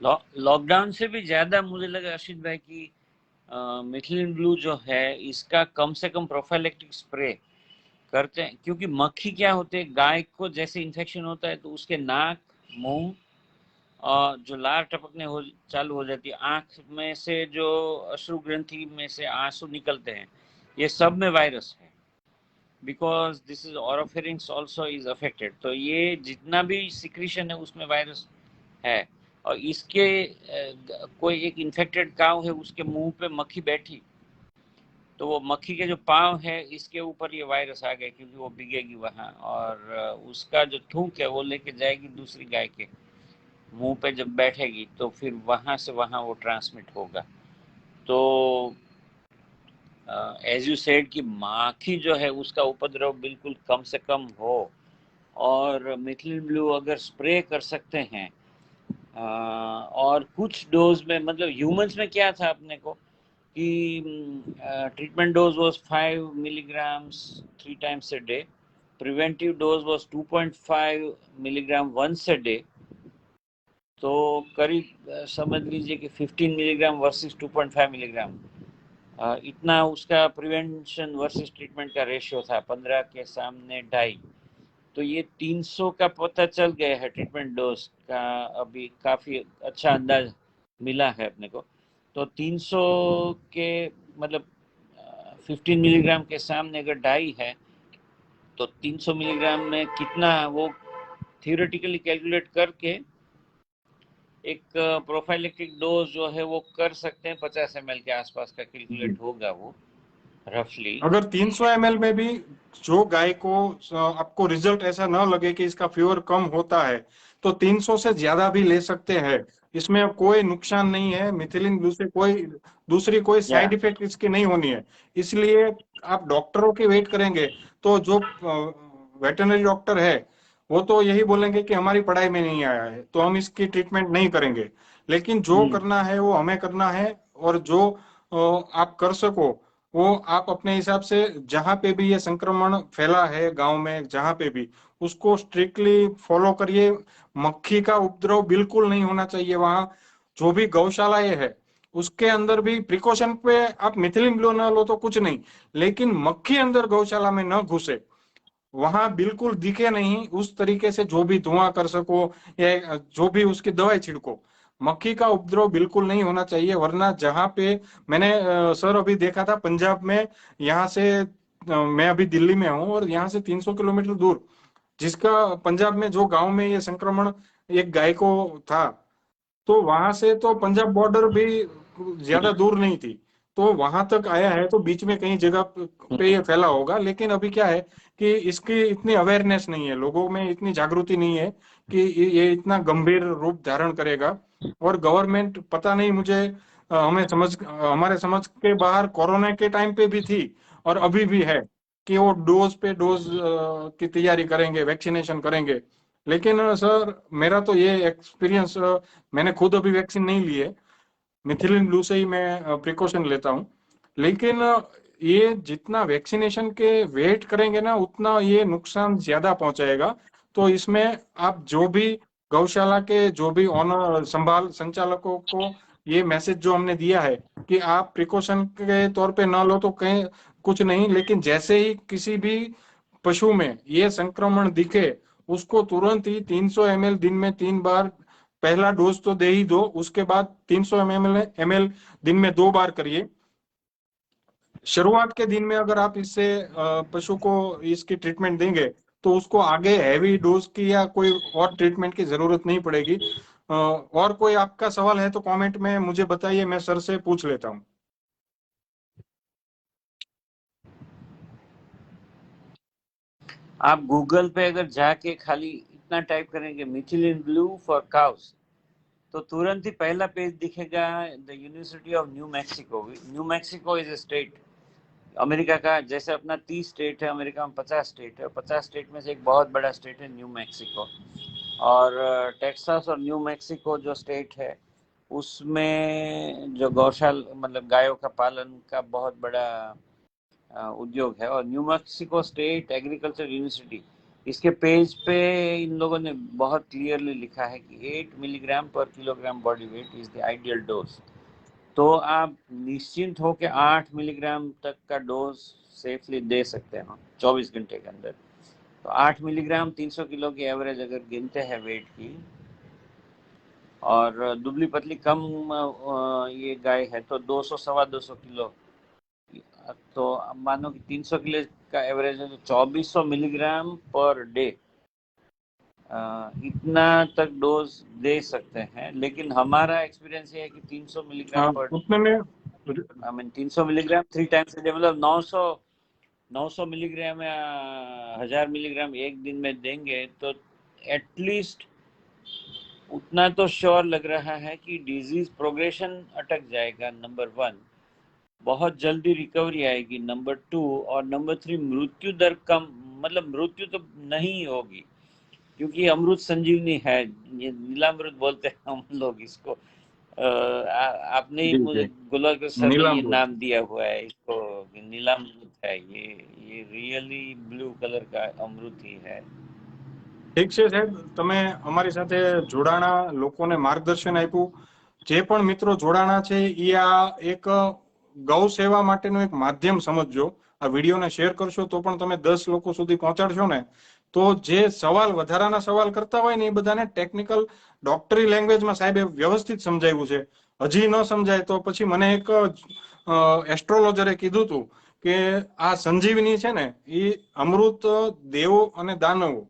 लॉकडाउन से भी ज्यादा मुझे लगा अश्वित भाई की मिथिलिन ब्लू जो है इसका कम से कम प्रोफाइलेक्टिक स्प्रे करते हैं, क्योंकि मक्खी क्या होते हैं, गाय को जैसे इन्फेक्शन होता है तो उसके नाक, मुंह, और जो लार टपकने हो चालू हो जाती है, आंख में से जो अश्रु ग्रंथि में से आंसू निकलते हैं, ये सब में वायरस है, because this is oropharynx also is affected. तो ये जितना भी सिक्रीशन है उसमें वायरस है। और इसके कोई एक इन्फेक्टेड काव है, उसके मुंह पे मक्खी बैठी, तो वो मक्खी के जो पाँव है इसके ऊपर ये वायरस आ गया, क्योंकि वो बिगेगी वहाँ, और उसका जो थूक है वो लेके जाएगी दूसरी गाय के मुंह पे, जब बैठेगी तो फिर वहाँ से वहाँ वो ट्रांसमिट होगा। तो एज यू सेड कि माखी जो है उसका उपद्रव बिल्कुल कम से कम हो, और मिथिलिन ब्लू अगर स्प्रे कर सकते हैं, और कुछ डोज में, मतलब ह्यूमंस में क्या था अपने को कि treatment dose was 5 milligrams 3 times a day, preventive dose was 2.5 milligram once a day, तो करीब समझ लीजिए कि 15 मिलीग्राम वर्सेस 2.5 मिलीग्राम, इतना उसका प्रिवेंशन वर्सेस ट्रीटमेंट का रेशियो था, 15 के सामने 2.5। तो ये 300 का पता चल गया है ट्रीटमेंट डोज का, अभी काफ़ी अच्छा अंदाज मिला है अपने को। तो 300 के मतलब 15 मिलीग्राम के सामने अगर 2.5 है, तो 300 मिलीग्राम में कितना, वो थियोरेटिकली कैलकुलेट करके एक प्रोफाइलेक्टिक डोज जो है वो कर सकते हैं, 50 ml के आसपास का कैलकुलेट होगा वो रफली। अगर 300 ml में भी जो गाय को आपको रिजल्ट ऐसा ना लगे कि इसका फीवर कम होता है, तो 300 से ज्यादा भी ले सकते हैं। इसमें अब कोई नुकसान नहीं है, मिथिलिन ब्लू से कोई दूसरी कोई या साइड इफेक्ट इसकी नहीं होनी है। इसलिए आप डॉक्टरों की वेट करेंगे तो जो वेटरनरी डॉक्टर है वो तो यही बोलेंगे कि हमारी पढ़ाई में नहीं आया है तो हम इसकी ट्रीटमेंट नहीं करेंगे। लेकिन जो करना है वो हमें करना है, और जो आप कर सको वो आप अपने हिसाब से, जहां पे भी ये संक्रमण फैला है गांव में जहां पे भी, उसको स्ट्रिक्टली फॉलो करिए। मक्खी का उपद्रव बिल्कुल नहीं होना चाहिए वहां। जो भी गौशालाएं है उसके अंदर भी प्रिकॉशन पे आप मिथिलिन ब्लू ना लो तो कुछ नहीं, लेकिन मक्खी अंदर गौशाला में न घुसे, वहां बिल्कुल दिखे नहीं उस तरीके से जो भी धुआं कर सको या जो भी उसकी दवाई छिड़को। मक्खी का उपद्रव बिल्कुल नहीं होना चाहिए, वरना जहां पे मैंने सर अभी देखा था पंजाब में, यहाँ से मैं अभी दिल्ली में हूँ और यहाँ से 300 किलोमीटर दूर, जिसका पंजाब में जो गांव में ये संक्रमण एक गाय को था, तो वहां से तो पंजाब बॉर्डर भी ज्यादा दूर नहीं थी, तो वहां तक आया है, तो बीच में कहीं जगह पे ये फैला होगा। लेकिन अभी क्या है कि इसकी इतनी अवेयरनेस नहीं है, लोगों में इतनी जागृति नहीं है कि ये इतना गंभीर रूप धारण करेगा। और गवर्नमेंट पता नहीं मुझे हमारे समझ के बाहर कोरोना के टाइम पे भी थी और अभी भी है कि वो डोज पे डोज की तैयारी करेंगे, वैक्सीनेशन करेंगे। लेकिन सर मेरा तो ये एक्सपीरियंस, मैंने खुद अभी वैक्सीन नहीं ली है, मिथिलिन ब्लू से ही मैं प्रिकॉशन लेता हूँ। लेकिन ये जितना वैक्सीनेशन के वेट करेंगे ना उतना ये नुकसान ज्यादा पहुंचाएगा। तो इसमें आप जो भी गौशाला के जो भी ऑनर संभाल संचालकों को ये मैसेज जो हमने दिया है कि आप प्रिकॉशन के तौर पे ना लो तो कहीं कुछ नहीं, लेकिन जैसे ही किसी भी पशु में ये संक्रमण दिखे उसको तुरंत ही 300 ml दिन में 3 बार, पहला डोज तो दे ही दो, उसके बाद 300 ml दिन में 2 बार करिए। शुरुआत के दिन में अगर आप इससे पशु को इसकी ट्रीटमेंट देंगे तो उसको आगे हैवी डोज की या कोई और ट्रीटमेंट की जरूरत नहीं पड़ेगी। और कोई आपका सवाल है तो कमेंट में मुझे बताइए, मैं सर से पूछ लेता हूँ। आप गूगल पे अगर जाके खाली इतना टाइप करेंगे मिथिलिन ब्लू फॉर काउस, तो तुरंत ही पहला पेज दिखेगा, the university of new Mexico. New Mexico is a state America का, जैसे अपना 30 स्टेट है, अमेरिका में 50 स्टेट है, 50 स्टेट में से एक बहुत बड़ा स्टेट है न्यू मैक्सिको। और टेक्सास और न्यू मैक्सिको जो स्टेट है उसमें जो गौशाला मतलब गायों का पालन का बहुत बड़ा उद्योग है। और new Mexico state agriculture university, इसके पेज पे इन लोगों ने बहुत क्लियरली लिखा है कि 8 milligram per kilogram body wait is the ideal dose. तो आप निश्चिंत हो कि 8 मिलीग्राम तक का डोज सेफली दे सकते हैं 24 घंटे के अंदर। तो 8 मिलीग्राम 300 किलो की एवरेज अगर गिनते हैं वेट की, और दुबली पतली कम ये गाय है तो 200 सवा 200 किलो, तो मानो कि 300 किलो का एवरेज है तो 2400 मिलीग्राम पर डे इतना तक डोज दे सकते हैं, लेकिन हमारा एक्सपीरियंस ये है कि 300 मिलीग्राम पर, उतने में I mean 300 milligram 3 times a day, मतलब 900 मिलीग्राम या 1000 मिलीग्राम एक दिन में देंगे तो एटलीस्ट उतना तो श्योर लग रहा है कि डिजीज प्रोग्रेशन अटक जाएगा, नंबर 1, बहुत जल्दी रिकवरी आएगी, नंबर 2, और नंबर 3 मृत्यु दर कम, मतलब मृत्यु तो नहीं होगी, क्योंकि अमृत संजीवनी है, ये नीलामृत बोलते हैं हम लोग इसको। आपने ही जी मुझे जी गोलवालकर सर ने ये नीलामृत। नाम दिया हुआ है इसको, नीलामृत है ये रियली ब्लू कलर का अमृत ही है। ઠીક છે સાહેબ, તમે અમારી સાથે જોડાણા, લોકોને માર્ગદર્શન આપ્યું. જે પણ મિત્રો જોડાણા છે એ આ એક ગૌ સેવા માટેનું એક માધ્યમ સમજજો. આ વિડીયોને શેર કરશો તો પણ તમે 10 લોકો સુધી પહોંચાડશો ને, તો જે સવાલ વધારાના સવાલ કરતા હોય ને એ બધાને ટેકનિકલ ડોક્ટરી લેંગ્વેજમાં સાહેબે વ્યવસ્થિત સમજાવ્યું છે. હજી ન સમજાય તો પછી મને એક એસ્ટ્રોલોજરે કીધું હતું કે આ સંજીવની છે ને એ અમૃત દેવો અને દાનવો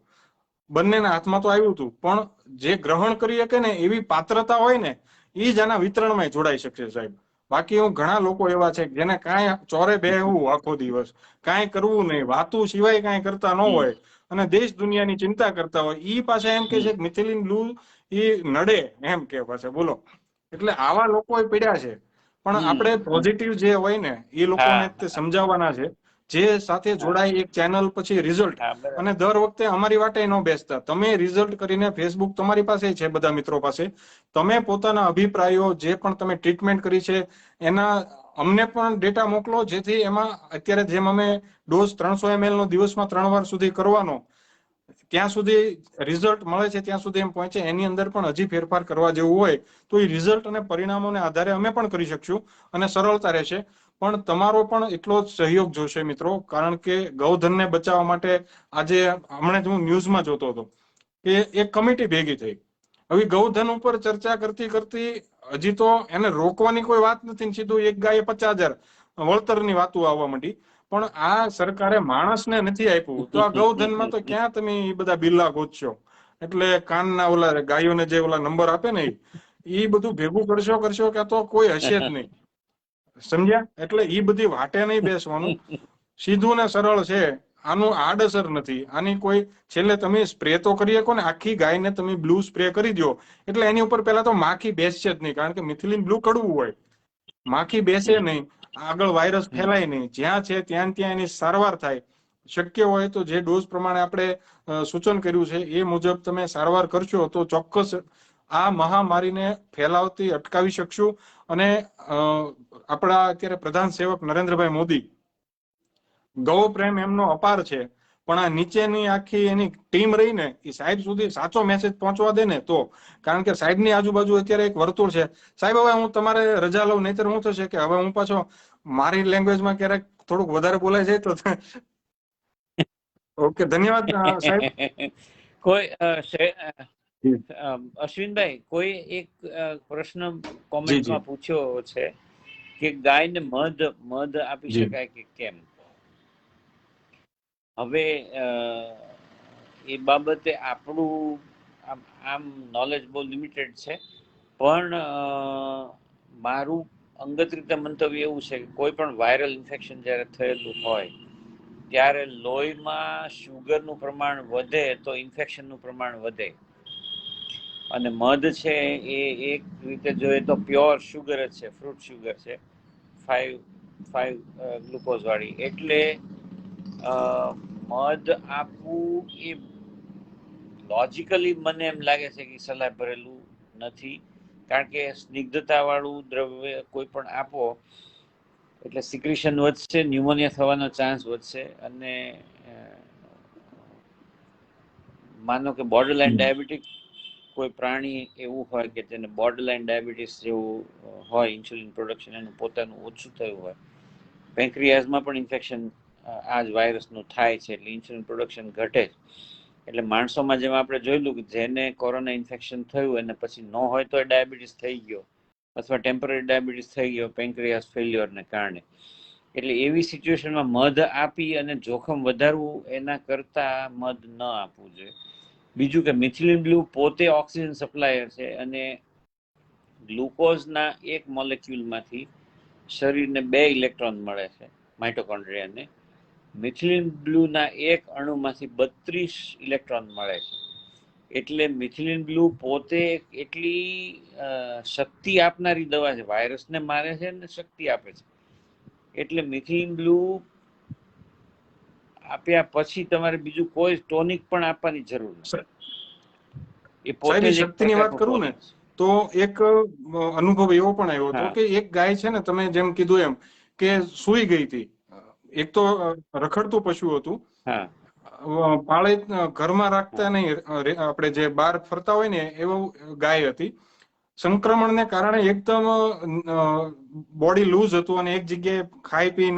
બંનેના હાથમાં તો આવ્યું હતું, પણ જે ગ્રહણ કરી શકે ને એવી પાત્રતા હોય ને એ જ આના વિતરણમાં જોડાઈ શકશે સાહેબ. બાકી હું ઘણા લોકો એવા છે જેને કાંઈ ચોરે બેહવું આખો દિવસ, કાંઈ કરવું નહીં, વાતું સિવાય કાંઈ કરતા ન હોય અને દેશ દુનિયાની ચિંતા કરતા હોય, ઈ પાછા એમ કે છે કે મિથિલિન બ્લુ એ નડે એમ કે પાછા, બોલો. એટલે આવા લોકો પડ્યા છે, પણ આપણે પોઝિટિવ જે હોય ને એ લોકોને હા તે સમજાવવાના છે. જે સાથે જોડાય એક ચેનલ પછી રિઝલ્ટ, હા બરાબર. અને દર વખતે અમારી વાટે ન બેસતા, તમે રિઝલ્ટ કરીને ફેસબુક તમારી પાસે છે બધા મિત્રો પાસે, તમે પોતાના અભિપ્રાયો જે પણ તમે ટ્રીટમેન્ટ કરી છે એના અમને પણ ડેટા મોકલો, જેથી એમાં અત્યારે જેમ અમે ડોઝ 300 ml નો દિવસમાં 3 વાર સુધી કરવાનો, ત્યાં સુધી રિઝલ્ટ મળે છે ત્યાં સુધી એમ પહોંચે, એની અંદર પણ હજી ફેરફાર કરવા જેવું હોય તો એ રિઝલ્ટ અને પરિણામોને આધારે અમે પણ કરી શકશું અને સરળતા રહેશે. પણ તમારો પણ એટલો જ સહયોગ જોશે મિત્રો, કારણ કે ગૌધનને બચાવવા માટે આજે હમણાં જ હું ન્યૂઝમાં જોતો હતો કે એક કમિટી ભેગી થઈ. હવે ગૌધન ઉપર ચર્ચા કરતી કરતી હજી તો એને રોકવાની કોઈ વાત નથી, સીધું એક ગાયે 50,000 વળતરની વાતો આવવા માંડી. પણ આ સરકારે માણસને નથી આપ્યું, તો આ ગૌધનમાં તો ક્યાં તમે એ બધા બિલ્લા ગોતશો? એટલે કાનના ઓલા ગાયોને જે ઓલા નંબર આપે ને એ બધું ભેગું કરશો કે તો કોઈ હશે જ નહીં, સમજ્યા? એટલે એ બધી વાટે નહીં બેસવાનું, સીધું ને સરળ છે. આનું આડઅસર નથી, આની કોઈ છેલ્લે તમે સ્પ્રે તો કરી શકો ને, આખી ગાયને તમે બ્લુ સ્પ્રે કરી દો એટલે એની ઉપર પહેલા તો માખી બેસશે જ નહીં, કારણ કે મિથિલિન બ્લુ કડવું હોય, માખી બેસે નહીં, આગળ વાયરસ ફેલાય નહીં, જ્યાં છે ત્યાં એની સારવાર થાય. શક્ય હોય તો જે ડોઝ પ્રમાણે આપણે સૂચન કર્યું છે એ મુજબ તમે સારવાર કરશો તો ચોક્કસ આ મહામારીને ફેલાવતી અટકાવી શકશું. અને આપણા અત્યારે પ્રધાન સેવક નરેન્દ્રભાઈ મોદી, ગૌ પ્રેમ એમનો અપાર છે, પણ આ નીચેની આખી એની ટીમ રહી ને એ સાહેબ સુધી સાચો મેસેજ પહોંચવા દે ને તો, કારણ કે સાહેબની આજુબાજુ અત્યારે એક વર્તુળ છે. સાહેબ હવે હું તમારે રજા લઉં, નહીતર શું થશે કે હવે હું પાછો મારી લેંગ્વેજમાં ક્યારેક થોડુંક વધારે બોલાય જાય તો. ઓકે, ધન્યવાદ સાહેબ. કોઈ અશ્વિનભાઈ, કોઈ એક પ્રશ્ન જી જી કોમેન્ટમાં પૂછ્યો છે કે ગાયને મધ આપી જી શકાય કે કેમ? હવે એ બાબતે આપણું આમ નોલેજ બહુ લિમિટેડ છે, પણ મારું અંગત રીતે મંતવ્ય એવું છે કે કોઈ પણ વાયરલ ઇન્ફેક્શન જ્યારે થયેલું હોય ત્યારે લોહીમાં શુગરનું પ્રમાણ વધે તો ઇન્ફેક્શનનું પ્રમાણ વધે. અને મધ છે એ એક રીતે જોઈએ તો પ્યોર શુગર જ છે, ફ્રૂટ શુગર છે, 5 ગ્લુકોઝ વાળી. એટલે મધ આપવું એ લોજિકલી મને એમ લાગે છે કે સલાહ ભરેલું નથી, કારણ કે સ્નિગ્ધતા વાળું દ્રવ્ય કોઈ પણ આપો એટલે સિક્રેશન વધશે, ન્યુમોનિયા થવાનો ચાન્સ વધશે, અને માનો કે બોર્ડરલાઇન ડાયાબિટીક કોઈ પ્રાણી એવું હોય કે જેને બોર્ડરલાઇન ડાયાબિટીસ જેવું હોય, ઇન્સ્યુલિન પ્રોડક્શન એનું પોતાનું ઓછું થયું હોય, પેન્ક્રિયાઝમાં પણ ઇન્ફેક્શન આ જ વાયરસનું થાય છે એટલે ઇન્સ્યુલિન પ્રોડક્શન ઘટે જ. એટલે માણસોમાં જેમ આપણે જોયેલું કે જેને કોરોના ઇન્ફેક્શન થયું અને પછી ન હોય તો ડાયાબિટીસ થઈ ગયો અથવા ટેમ્પરરી ડાયાબિટીસ થઈ ગયો પેન્ક્રિયાસ ફેલ્યોરને કારણે. એટલે એવી સિચ્યુએશનમાં મધ આપી અને જોખમ વધારવું એના કરતાં મધ ન આપવું જોઈએ. બીજું કે મિથિલિન બ્લુ પોતે ઓક્સિજન સપ્લાયર છે અને ગ્લુકોઝના એક મોલેક્યુલમાંથી શરીરને 2 ઇલેક્ટ્રોન મળે છે માઇટોકોન્ડ્રિયાને. મિથિલિન બ્લુના એક અણુમાંથી 32 ઇલેક્ટ્રોન મળે છે. એટલે મિથિલિન બ્લુ પોતે એટલી શક્તિ આપનારી દવા છે, વાયરસને મારે છે ને શક્તિ આપે છે. એટલે મિથિલિન બ્લુ આપ્યા પછી તમારે બીજું કોઈ ટોનિક પણ આપવાની જરૂર નથી. એ પોતે સાહેબ જ એક શક્તિની વાત કરું ને તો એક અનુભવ એવો પણ આવ્યો હતો કે એક ગાય છે ને, તમે જેમ કીધું એમ કે સૂઈ ગઈ હતી. એક તો રખડતું પશુ હતું, પાળે ઘરમાં રાખતા નહીં, આપણે જે બહાર ફરતા હોય ને એવું ગાય હતી. સંક્રમણને કારણે એકદમ બોડી લૂઝ હતું અને એક જગ્યાએ ખાતી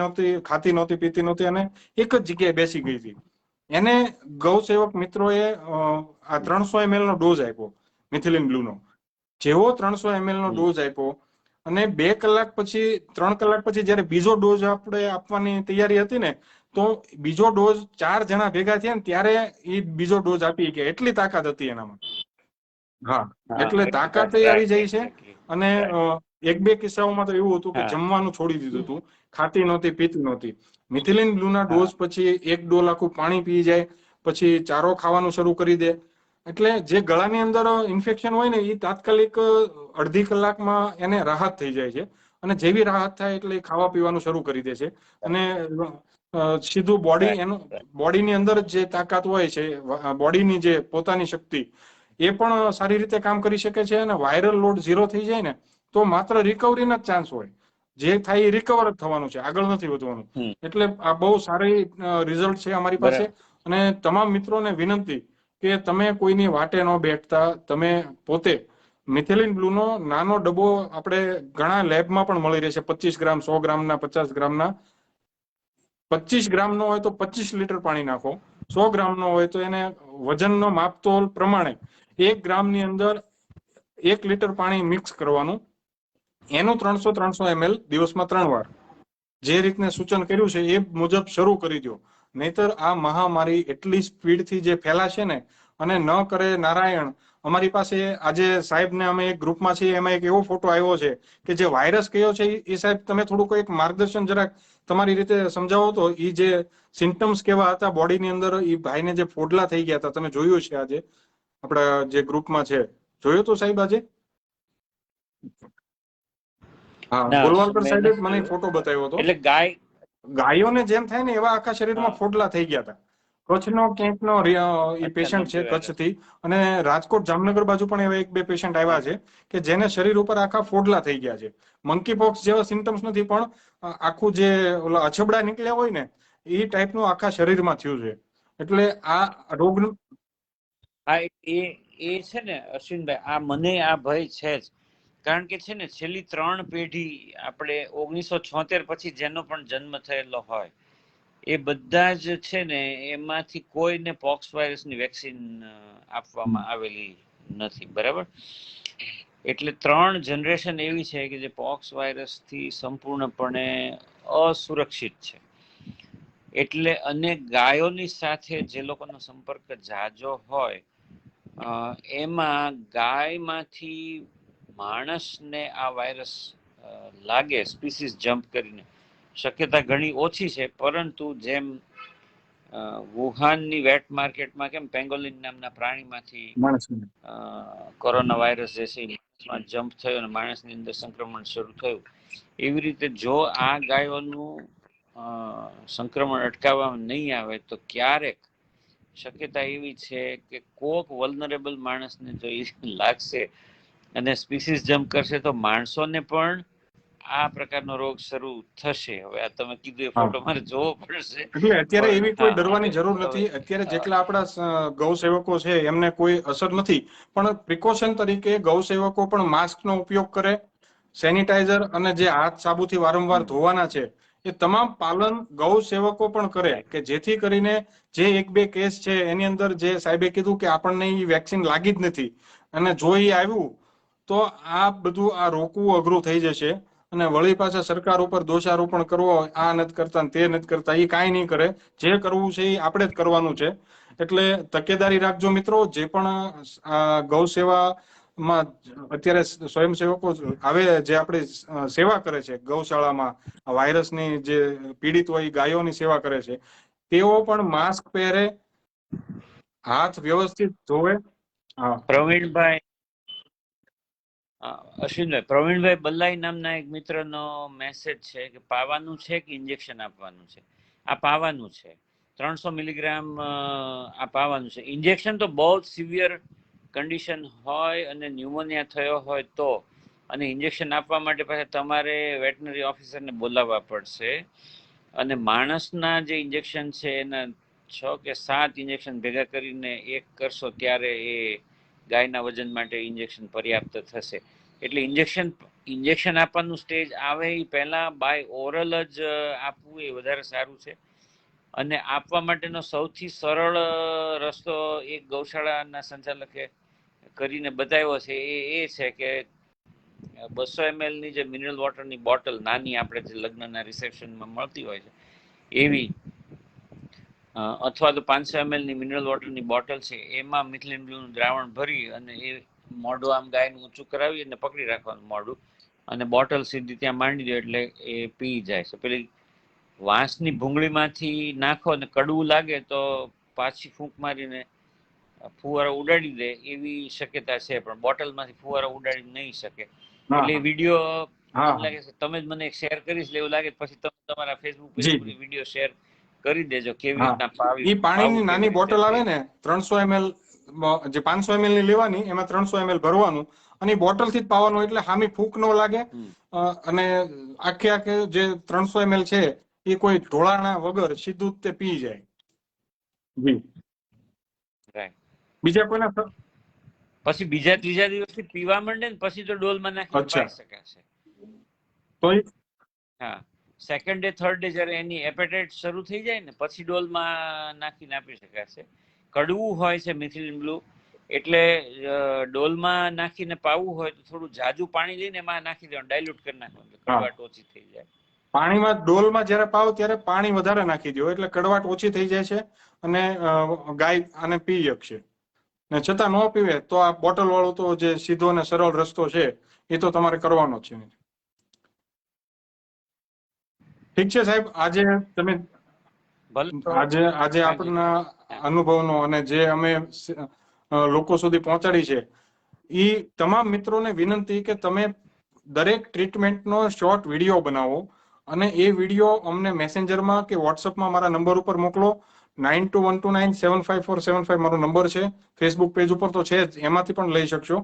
નહોતી, પીતી નહોતી અને એક જ જગ્યાએ બેસી ગઈ હતી. એને ગૌસેવક મિત્રોએ આ 300 ml નો ડોઝ આપ્યો મિથિલિન બ્લુ નો. જેવો 300 ml નો ડોઝ આપ્યો અને 2 કલાક પછી 3 કલાક પછી જયારે બીજો ડોઝ આપણે આપવાની તૈયારી હતી ને, તો બીજો ડોઝ 4 જણા ભેગા થયા ને ત્યારે એ બીજો ડોઝ આપી ગયા. એટલી તાકાત હતી એનામાં. હા, એટલે તાકાત આવી જાય છે. અને 1-2 કિસ્સાઓમાં તો એવું હતું કે જમવાનું છોડી દીધું હતું, ખાતી નહોતી, પીતી નહોતી. મિથિલિન બ્લુના ડોઝ પછી 1 ડોલ આખું પાણી પી જાય, પછી ચારો ખાવાનું શરૂ કરી દે. એટલે જે ગળાની અંદર ઇન્ફેક્શન હોય ને એ તાત્કાલિક અડધી કલાકમાં એને રાહત થઈ જાય છે. અને જેવી રાહત થાય એટલે ખાવા પીવાનું શરૂ કરી દે છે. અને સીધું બોડીની અંદર જે તાકાત હોય છે, બોડીની જે પોતાની શક્તિ, એ પણ સારી રીતે કામ કરી શકે છે. અને વાયરલ લોડ 0 થઈ જાય ને તો માત્ર રિકવરીના જ ચાન્સ હોય. જે થાય એ રિકવર જ થવાનું છે, આગળ નથી વધવાનું. એટલે આ બહુ સારી રિઝલ્ટ છે અમારી પાસે. અને તમામ મિત્રોને વિનંતી કે તમે કોઈની વાટે ન બેઠતા, તમે પોતે મિથિલિન બ્લુનો નાનો ડબ્બો આપણે ઘણા લેબમાં પણ મળી રહેશે, 25 ગ્રામ, 100 ગ્રામના, 50 ગ્રામના. 25 ગ્રામનો હોય તો 25 લીટર પાણી નાખો, 100 ગ્રામનો હોય તો એને વજનનો માપતોલ પ્રમાણે 1 ગ્રામની અંદર 1 લીટર પાણી મિક્સ કરવાનું. એનું 300 ml દિવસમાં 3 વાર જે રીતને સૂચન કર્યું છે એ મુજબ શરૂ કરી દો. નહીતર આ મહામારી એટલી સ્પીડથી જે ફેલાશે ને, અને ન કરે નારાયણ. અમારી પાસે આજે સાહેબને અમે એક ગ્રુપમાં છીએ, એમાં એક એવો ફોટો આવ્યો છે કે જે વાયરસ કયો છે એ સાહેબ તમે થોડુંક એક માર્ગદર્શન જરાક તમારી રીતે સમજાવો તો. એ જે સિમ્ટમ્સ કેવા હતા બોડીની અંદર, એ ભાઈને જે ફોડલા થઈ ગયા હતા, તમે જોયું છે આજે આપણા જે ગ્રુપમાં છે, જોયું તો સાહેબ આજે? હા, ગોલવાલકર સાહેબે મને ફોટો બતાવ્યો હતો. એટલે ગાયોને જેમ થાય ને એવા આખા શરીરમાં ફોડલા થઈ ગયા હતા. કચ્છનો ક્યાંકનો એ પેશન્ટ છે, કચ્છથી. અને રાજકોટ, જામનગર બાજુ પણ એવા 1-2 પેશન્ટ આવ્યા છે કે જેને શરીર ઉપર આખા ફોડલા થઈ ગયા છે. મંકી પોક્સ જેવા સિમ્ટમ્સ નથી, પણ આખું જે ઓલા અછબડા નીકળ્યા હોય ને એ ટાઈપનું આખા શરીરમાં થયું છે. એટલે આ રોગનું એ છે ને અશ્વિનભાઈ, આ મને આ ભય છે જ. કારણ કે છે ને છેલ્લી 3 પેઢી આપણે 1976 પછી જેનો પણ જન્મ થયેલો હોય એ બધા જ છે ને એમાંથી કોઈને પોક્સ વાયરસની વેક્સિન આપવામાં આવેલી નથી, બરાબર? એટલે 3 જનરેશન એવી છે કે જે પોક્સ વાયરસથી સંપૂર્ણપણે અસુરક્ષિત છે. એટલે અને ગાયોની સાથે જે લોકોનો સંપર્ક જાજો હોય એમાં ગાયમાંથી માણસને આ વાયરસ લાગે સ્પીસીસ જમ્પ કરીને શક્યતા ઘણી ઓછી છે. પરંતુ જેમ વુહાનની વેટ માર્કેટમાં કેમ પેંગોલિન નામના પ્રાણીમાંથી કોરોના વાયરસ જે છે માણસમાં જમ્પ થયો અને માણસની અંદર સંક્રમણ શરૂ થયું, એવી રીતે જો આ ગાયોનું સંક્રમણ અટકાવવામાં નહીં આવે તો ક્યારેક શક્યતા એવી છે કે કોક વલ્નરેબલ માણસને જો લાગશે અને સ્પીસીસ જમ્પ કરશે તો માણસોને પણ આ પ્રકારનો રોગ શરૂ થશે. હવે આ તમે કીધું એ ફોટો મારે જોવો પડશે. એટલે અત્યારે એવી કોઈ ડરવાની જરૂર નથી. અત્યારે જેટલા આપણા ગૌસેવકો છે એમને કોઈ અસર નથી, પણ પ્રિકોશન તરીકે ગૌસેવકો પણ માસ્કનો ઉપયોગ કરે, સેનિટાઈઝર અને જે હાથ સાબુથી વારંવાર ધોવાના છે એ તમામ પાલન ગૌસેવકો પણ કરે, કે જેથી કરીને જે 1-2 કેસ છે એની અંદર જે સાહેબે કીધું કે આપણને એ વેક્સિન લાગી જ નથી અને જો એ આવ્યું તો આ બધું આ રોકવું અઘરું થઈ જશે. અને વળી પાછા સરકાર ઉપર દોષારોપણ કરવો, આ નથી કરતા ને તે નથી કરતા, એ કાંઈ નહીં કરે. જે કરવું છે એ આપણે જ કરવાનું છે. એટલે તકેદારી રાખજો મિત્રો. જે પણ ગૌ સેવામાં અત્યારે સ્વયંસેવકો આવે, જે આપણી સેવા કરે છે ગૌશાળામાં, વાયરસની જે પીડિત હોય એ ગાયોની સેવા કરે છે, તેઓ પણ માસ્ક પહેરે, હાથ વ્યવસ્થિત ધોવે. હા, પ્રવીણભાઈ અશ્વિનભાઈ, પ્રવીણભાઈ બલ્લાઈ નામના એક મિત્રનો મેસેજ છે કે પાવાનું છે કે ઇન્જેક્શન આપવાનું છે. આ પાવાનું છે, 300 મિલીગ્રામ આ પાવાનું છે. ઇન્જેક્શન તો બહુ જ સિવિયર કન્ડિશન હોય અને ન્યુમોનિયા થયો હોય તો, અને ઇન્જેક્શન આપવા માટે પાછા તમારે વેટનરી ઓફિસરને બોલાવવા પડશે. અને માણસના જે ઇન્જેક્શન છે એના 6 કે 7 ઇન્જેક્શન ભેગા કરીને એક કરશો ત્યારે એ ગાયના વજન માટે ઇન્જેક્શન પર્યાપ્ત થશે. એટલે ઇન્જેક્શન આપવાનું સ્ટેજ આવે એ પહેલા બાય ઓરલ જ આપવું એ વધારે સારું છે. અને આપવા માટેનો સૌથી સરળ રસ્તો એક ગૌશાળાના સંચાલકે કરીને બતાવ્યો છે એ છે કે 200 ml ની જે મિનરલ વોટરની બોટલ નાની આપણે જે લગ્નના રિસેપ્શનમાં મળતી હોય છે એવી, અથવા તો 500 ml ની મિનરલ વોટરની બોટલ છે, એમાં મિથિલિન બ્લુનું દ્રાવણ ભરી અને એ મોઢું આમ ગાયનું ઊંચું કરાવી અને પકડી રાખવાનું મોઢું, અને બોટલ સીધી ત્યાં માંડી દો એટલે એ પી જાય છે. પેલી વાંસની ભૂંગળીમાંથી નાખો અને કડવું લાગે તો પાછી ફૂંક મારીને ફુવારો ઉડાડી દે એવી શક્યતા છે, પણ બોટલમાંથી ફુવારો ઉડાડી નહીં શકે. એટલે વિડીયો મને લાગે છે તમે જ મને એક શેર કરીશ એવું લાગે, પછી તમે તમારા ફેસબુક પેજ પર વિડીયો શેર કરી દેજો કેવી રીતના પાવી. એ પાણીની નાની બોટલ આવે ને 300 ml, જે 500 ml ની લેવાની, એમાં 300 ml ભરવાનું અને બોટલ થી જ પાવાનું, એટલે હામી ફૂંક ન લાગે. અને આખે જે 300 ml છે એ કોઈ ઢોળાણા વગર સીધું તે પી જાય. જી, બીજા કોઈના પછી બીજા ત્રીજા દિવસથી પીવા માંડે ને પછી તો ડોલમાં નાખી પાઈ શકાશે. તો હા, સેકન્ડ ડે થર્ડ ડે જ્યારે એની એપેટાઇટ શરૂ થઈ જાય ને પછી ડોલમાં નાખીને આપી શકાશે. કડવું હોય છે મિથિલિન બ્લુ, એટલે ડોલમાં નાખીને પાવું હોય તો થોડું જાજુ પાણી લઈને એમાં નાખી દેવાનું, ડાયલ્યુટ કરી નાખવાનું, કડવાટ ઓછી થઈ જાય. પાણીમાં ડોલમાં જ્યારે પાવ ત્યારે પાણી વધારે નાખી દો એટલે કડવાટ ઓછી થઈ જાય છે અને ગાય આને પી શકશે. ને છતાં ન પીવે તો આ બોટલ વાળો તો જે સીધો અને સરળ રસ્તો છે એ તો તમારે કરવાનો જ છે. ઠીક છે સાહેબ, આજે આપના અનુભવનો અને જે અમે લોકો સુધી પહોંચાડી છે, એ તમામ મિત્રોને વિનંતી કે તમે દરેક ટ્રીટમેન્ટનો શોર્ટ વિડીયો બનાવો અને એ વિડીયો અમને મેસેન્જરમાં કે વોટ્સઅપમાં મારા નંબર ઉપર મોકલો. 9212975475 મારો નંબર છે. ફેસબુક પેજ ઉપર તો છે જ, એમાંથી પણ લઈ શકશો.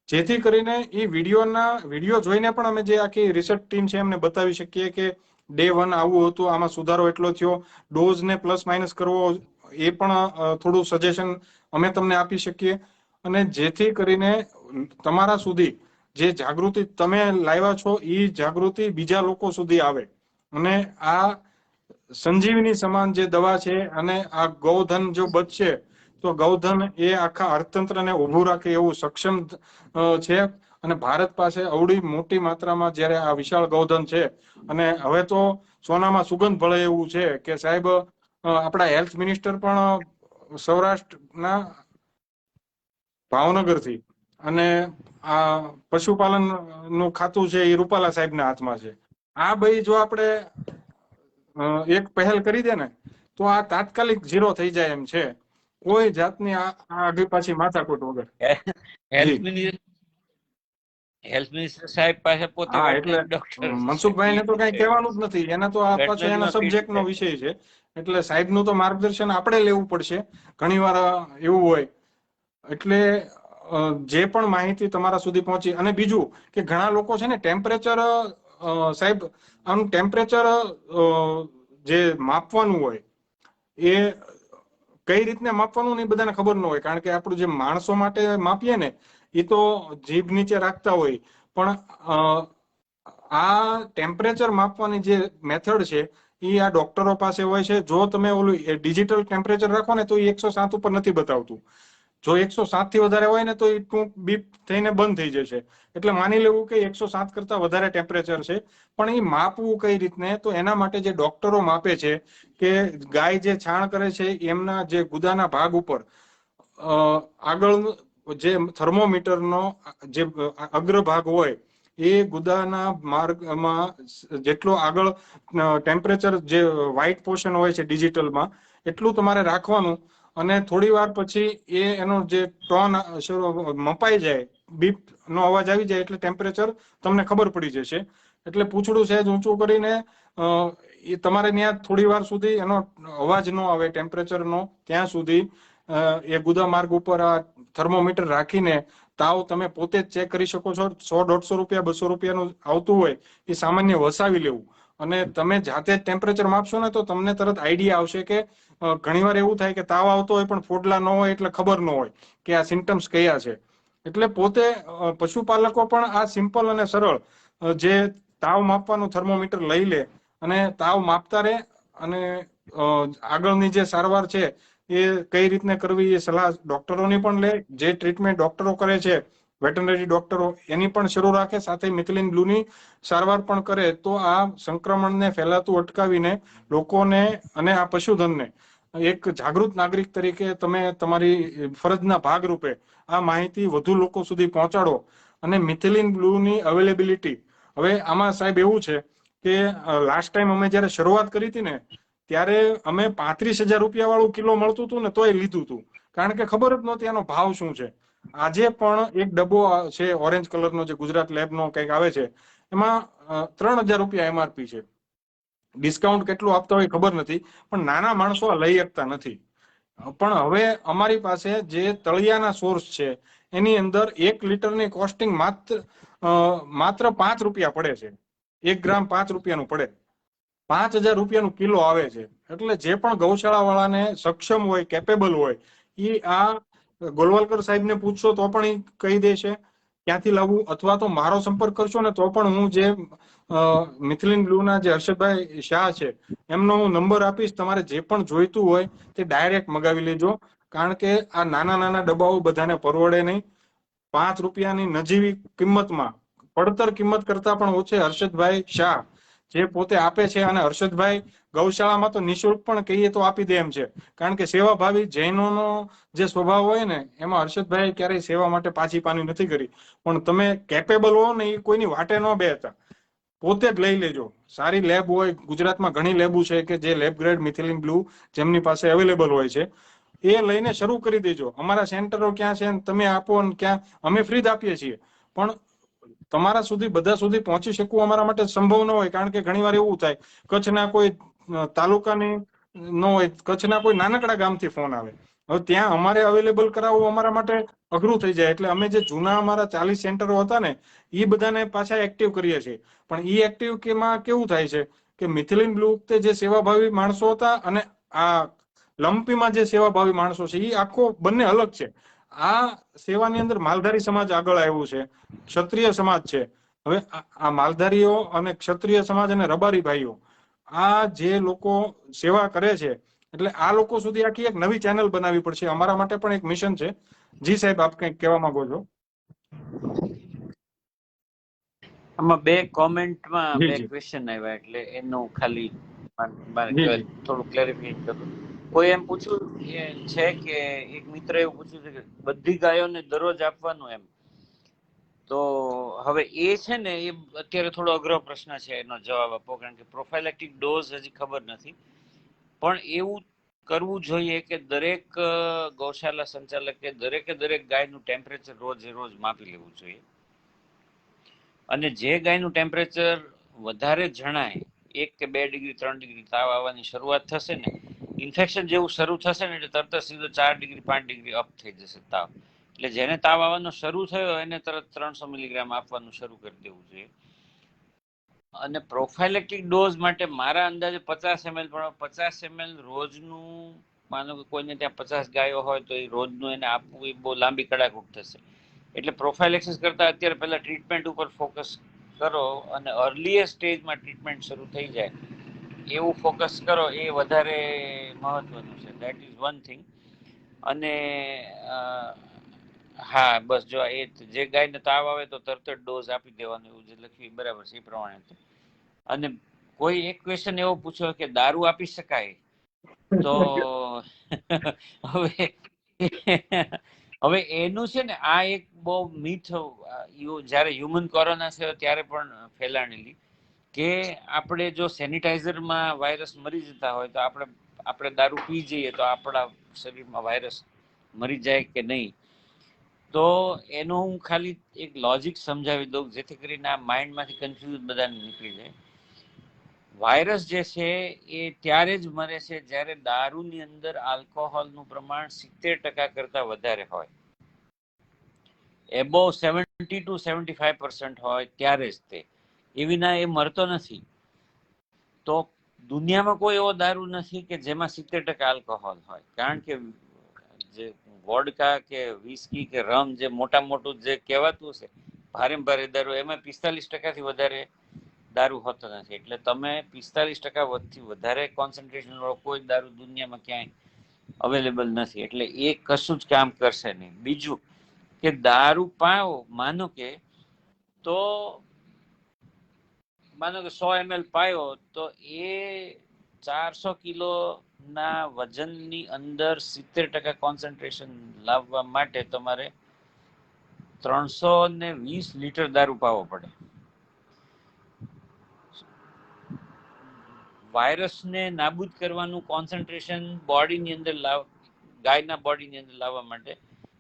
જેથી કરીને એ વિડીયો જોઈને પણ અમે જે આખી રિસર્ચ ટીમ છે એમને બતાવી શકીએ કે ડે 1 આવું હતું, આમાં સુધારો એટલો થયો, ડોઝને પ્લસ માઇનસ કરવો એ પણ થોડું સજેશન અમે તમને આપી શકીએ. અને જેથી કરીને તમારા સુધી જે જાગૃતિ તમે લાવ્યા છો એ જાગૃતિ બીજા લોકો સુધી આવે. અને આ સંજીવની સમાન જે દવા છે, અને આ ગૌધન જો બચશે તો ગૌધન એ આખા અર્થતંત્રને ઊભું રાખે એવું સક્ષમ છે. અને ભારત પાસે અવડી મોટી માત્રામાં જ્યારે આ વિશાળ ગૌધન છે, અને હવે તો સોનામાં સુગંધ ભળે એવું છે કે સાહેબ આપણા હેલ્થ મિનિસ્ટર પણ સૌરાષ્ટ્રના ભાવનગરથી, અને આ પશુપાલન નું ખાતું છે એ રૂપાલા સાહેબના હાથમાં છે. આ ભાઈ જો આપણે એક પહેલ કરી દે ને તો આ તાત્કાલિક ઝીરો થઈ જાય એમ છે, કોઈ જાતની આગી પાછી માથાકૂટ વગર. હેલ્થ મિનિસ્ટર સાહેબ પાસે પોતે ડોક્ટર મનસુખભાઈ ને તો કઈ કહેવાનું જ નથી, એના તો આ પાછો એના સબ્જેક્ટ નો વિષય છે. એટલે સાહેબ નું તો માર્ગદર્શન આપણે લેવું પડશે. ઘણી વાર એવું હોય એટલે જે પણ માહિતી તમારા સુધી પહોંચી. અને બીજું કે ઘણા લોકો છે ને ટેમ્પરેચર, સાહેબ આનું ટેમ્પરેચર જે માપવાનું હોય એ કઈ રીતને માપવાનું એ બધાને ખબર ન હોય, કારણ કે આપણું જે માણસો માટે માપીએ ને એ તો જીભ નીચે રાખતા હોય, પણ આ ટેમ્પરેચર માપવાની જે મેથડ છે એ આ ડોક્ટરો પાસે હોય છે. જો તમે ઓલું ડિજિટલ ટેમ્પરેચર રાખો ને તો એ 107 ઉપર નથી બતાવતું. જો 107 થી વધારે હોય ને તો એ ટૂંક બીપ થઈને બંધ થઈ જશે. એટલે માની લેવું કે 107 કરતા વધારે ટેમ્પરેચર છે, પણ એ માપવું કઈ રીતને, તો એના માટે જે ડોક્ટરો માપે છે કે ગાય જે છાણ કરે છે એમના જે ગુદાના ભાગ ઉપર આગળ જે થર્મોમીટરનો જે અગ્રભાગ હોય એ ગુદાના માર્ગમાં જેટલો આગળ ટેમ્પરેચર જે વ્હાઇટ પોર્શન હોય છે ડિજિટલમાં એટલું તમારે રાખવાનું, અને થોડી વાર પછી એનો જે ટોન મપાઈ જાય, બીપ નો અવાજ આવી જાય એટલે ટેમ્પરેચર તમને ખબર પડી જશે. એટલે પૂંછડું સહેજ ઊંચું કરીને એ તમારે ત્યાં થોડી વાર સુધી એનો અવાજ ન આવે ટેમ્પરેચરનો, ત્યાં સુધી એ ગુદા માર્ગ ઉપર આ થર્મોમીટર રાખીને તાવ તમે પોતે જ ચેક કરી શકો છો. 100-150 રૂપિયા 200 રૂપિયાનું આવતું હોય એ સામાન્ય વસાવી લેવું, અને તમે જાતે જ ટેમ્પરેચર માપશો ને તો તમને તરત આઈડિયા આવશે કે ઘણીવાર એવું થાય કે તાવ આવતો હોય પણ ફોડલા ન હોય એટલે ખબર ન હોય કે આ સિમ્ટમ્સ કયા છે. એટલે પોતે પશુપાલકો પણ આ સિમ્પલ અને સરળ જે તાવ માપવાનું થર્મોમીટર લઈ લે અને તાવ માપતા રહે, અને આગળની જે સારવાર છે એ કઈ રીતને કરવી એ સલાહ ડોક્ટરોની પણ લે. જે ટ્રીટમેન્ટ ડોક્ટરો કરે છે વેટરનરી ડોક્ટરો એની પણ શરૂ રાખે, સાથે મિથિલિન બ્લુની સારવાર પણ કરે, તો આ સંક્રમણને ફેલાતું અટકાવીને લોકોને અને આ પશુધનને એક જાગૃત નાગરિક તરીકે તમે તમારી ફરજના ભાગરૂપે આ માહિતી વધુ લોકો સુધી પહોંચાડો. અને મિથિલિન બ્લુની અવેલેબિલિટી હવે આમાં સાહેબ એવું છે કે લાસ્ટ ટાઈમ અમે જયારે શરૂઆત કરી હતી ને ત્યારે અમે 35,000 રૂપિયા વાળું કિલો મળતું હતું ને તોય લીધું હતું, કારણ કે ખબર જ નહોતી એનો ભાવ શું છે. આજે પણ એક ડબ્બો છે ઓરેન્જ કલરનો જે ગુજરાત લેબનો કંઈક આવે છે, એમાં 3,000 રૂપિયા એમઆરપી છે. ડિસ્કાઉન્ટ કેટલું આપતા હોય ખબર નથી, પણ નાના માણસો આ લઈ શકતા નથી. પણ હવે અમારી પાસે જે તળિયાના સોર્સ છે એની અંદર 1 લીટરની કોસ્ટિંગ માત્ર 5 રૂપિયા પડે છે. 1 ગ્રામ 5 રૂપિયાનું પડે, 5,000 રૂપિયાનું કિલો આવે છે. એટલે જે પણ ગૌશાળા વાળાને સક્ષમ હોય, કેપેબલ હોય, એ આ ગોલવલકર સાહેબને પૂછશો તો પણ એ કહી દેશે ક્યાંથી લાવવું, અથવા તો મારો સંપર્ક કરશો ને તો પણ હું જે મિથિલિન બ્લુના જે હર્ષદભાઈ શાહ છે એમનો હું નંબર આપીશ. તમારે જે પણ જોઈતું હોય તે ડાયરેક્ટ મગાવી લેજો, કારણ કે આ નાના નાના ડબ્બાઓ બધાને પરવડે નહીં. 5 રૂપિયાની નજીવી કિંમતમાં, પડતર કિંમત કરતા પણ ઓછે હર્ષદભાઈ શાહ જે પોતે આપે છે. અને હર્ષદભાઈ ગૌશાળામાં તો નિઃશુલ્ક પણ કહીએ તો આપી દે એમ છે, કારણ કે સેવાભાવી જૈનોનો જે સ્વભાવ હોય ને એમાં હર્ષદભાઈ ક્યારેય સેવા માટે પાછી પાની નથી કરી. પણ તમે કેપેબલ હો ને એ કોઈની વાટે ન બેહતા, પોતે જ લઈ લેજો. સારી લેબ હોય, ગુજરાતમાં ઘણી લેબુ છે કે જે લેબ ગ્રેડ મિથિલિન બ્લુ જેમની પાસે અવેલેબલ હોય છે, એ લઈને શરૂ કરી દેજો. અમારા સેન્ટરો ક્યાં છે તમે આપો, ને ક્યાં અમે ફ્રી જ આપીએ છીએ, પણ તમારા સુધી બધા સુધી પહોંચી શકવું અમારા માટે સંભવ ન હોય, કારણ કે ઘણીવાર એવું થાય કચ્છના કોઈ તાલુકાની ન હોય, કચ્છના કોઈ નાનકડા ગામથી ફોન આવે. હવે ત્યાં અમારે અવેલેબલ કરાવવું અમારા માટે અઘરું થઈ જાય. એટલે અમે જે જૂના અમારા 40 સેન્ટરો હતા ને એ બધાને પાછા એક્ટિવ કરીએ છીએ. પણ એ એક્ટિવ કેમાં કેવું થાય છે કે મિથિલિન બ્લુ વખતે જે સેવાભાવી માણસો હતા અને આ લંપીમાં જે સેવાભાવી માણસો છે એ આખો બંને અલગ છે. આ સેવાની અંદર માલધારી સમાજ આગળ આવ્યું છે, ક્ષત્રિય સમાજ છે. હવે આ માલધારીઓ અને ક્ષત્રિય સમાજ અને રબારી ભાઈઓ, આ જે લોકો સેવા કરે છે, એટલે આ લોકો સુધી આખી એક નવી ચેનલ બનાવવી પડશે. અમારા માટે પણ એક મિશન છે. જી સાહેબ, આપ કંઈક કહેવા માંગો છો? આમાં બે કોમેન્ટમાં જી બે જી ક્વેશ્ચન આવ્યા, એટલે એનું ખાલી મારે જી જી થોડું ક્લેરિફિકેશન કરવું. કોઈ એમ પૂછ્યું છે કે એક મિત્ર એવું પૂછ્યું છે કે બધી ગાયોને દરરોજ આપવાનું એમ, તો હવે એ છે ને એ અત્યારે થોડો અઘરો પ્રશ્ન છે એનો જવાબ આપવો, કારણ કે પ્રોફાઇલેક્ટિક ડોઝ હજી ખબર નથી. પણ એવું કરવું જોઈએ કે દરેક ગૌશાલા સંચાલકે દરેક ગાયનું ટેમ્પરેચર રોજે રોજ માપી લેવું જોઈએ. અને જે ગાયનું ટેમ્પરેચર વધારે જણાય, 1 કે 2 ડિગ્રી 3 ડિગ્રી તાવ આવવાની શરૂઆત થશે ને, ઇન્ફેક્શન જેવું શરૂ થશે ને એટલે તરત સીધો 4 ડિગ્રી 5 ડિગ્રી અપ થઈ જશે તાવ. એટલે જેને તાવ આવવાનો શરૂ થયો એને તરત 300 મિલીગ્રામ આપવાનું શરૂ કરી દેવું જોઈએ. અને પ્રોફાઇલેક્ટિક ડોઝ માટે મારા અંદાજે 50 ml, પણ 50 ml રોજનું, માનો કે કોઈને ત્યાં 50 ગાયો હોય તો એ રોજનું એને આપવું એ બહુ લાંબી કડાકૂટ થશે. એટલે પ્રોફાઇલેક્સિસ કરતા અત્યારે પહેલા ટ્રીટમેન્ટ ઉપર ફોકસ કરો, અને અર્લીએસ્ટ સ્ટેજમાં ટ્રીટમેન્ટ શરૂ થઈ જાય એવું ફોકસ કરો, એ વધારે મહત્વનું છે. That is one thing. અને હા બસ જો એ જે ગાયને તાવ આવે તો તરત જ ડોઝ આપી દેવાનો, એવું જે લખ્યું બરાબર છે એ પ્રમાણે. અને કોઈ એક ક્વેશ્ચન એવો પૂછ્યો કે દારૂ આપી શકાય, તો હવે હવે એનું છે ને આ એક બહુ મીથ જયારે હ્યુમન કોરોના થયો ત્યારે પણ ફેલાણેલી કે આપણે જો સેનિટાઈઝરમાં વાયરસ મરી જતા હોય તો આપણે દારૂ પી જઈએ તો આપણા શરીરમાં વાયરસ મરી જાય કે નહીં. તો એનો હું ખાલી એક લોજિક સમજાવી દઉં જેથી કરીને આ માઇન્ડમાંથી કન્ફ્યુઝ બધાને નીકળી જાય. વાયરસ જે છે એ ત્યારે જ મરે છે જ્યારે દારૂની અંદર આલ્કોહોલનું પ્રમાણ 70% કરતા વધારે હોય, એબોવ 70 to 75% હોય ત્યારે જ તે, એ વિના એ મરતો નથી. તો દુનિયામાં કોઈ એવો દારૂ નથી કે જેમાં 70% આલ્કોહોલ હોય, કારણ કે જે વોડકા કે વિસ્કી કે રમ જે મોટું જે કહેવાતું છે ભારે દારૂ, એમાં 45% થી વધારે દારૂ હોતો નથી. એટલે તમે 45% થી વધારે કોન્સન્ટ્રેશન વાળો કોઈ દારૂ દુનિયામાં ક્યાંય અવેલેબલ નથી, એટલે એ કશું જ કામ કરશે નહીં. બીજું કે દારૂ પાવો, માનો કે 100 ml પાયો તો એ 400 કિલો ના વજનની અંદર 70% કોન્સન્ટ્રેશન લાવવા માટે તમારે 320 લીટર દારૂ પાવો પડે. વાયરસને નાબૂદ કરવાનું કોન્સન્ટ્રેશન બોડીની અંદર ગાયના બોડીની અંદર લાવવા માટે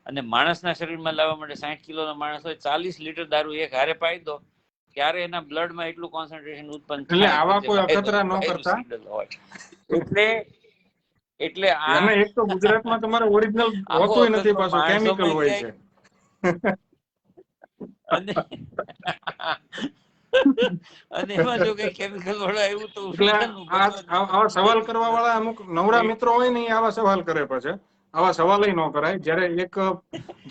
અને માણસના શરીરમાં લાવવા માટે 60 કિલોનો માણસ હોય, 40 લીટર દારૂ એક હારે પાઈ દો ત્યારે એના બ્લડમાં એટલું કોન્સન્ટ્રેશન ઉત્પન્ન એટલે થાય આવા કે કોઈ જે અખતરા ન કરતા. વાયરોસિડલ હોય. એટલે આ અને એક તો ગુજરાતમાં તમારે ઓરિજિનલ આવો હોતું નથી, અકસ્માત પાછું કેમિકલ માણસોમાં હોય છે. અને અને એમાં જો કઈ કેમિકલ વાળું આવ્યું તો એટલે આવા સવાલ કરવા વાળા અમુક નવરા મિત્રો હોય ને, આવા સવાલ કરે. પછી આવા સવાલ ન કરાય. જયારે એક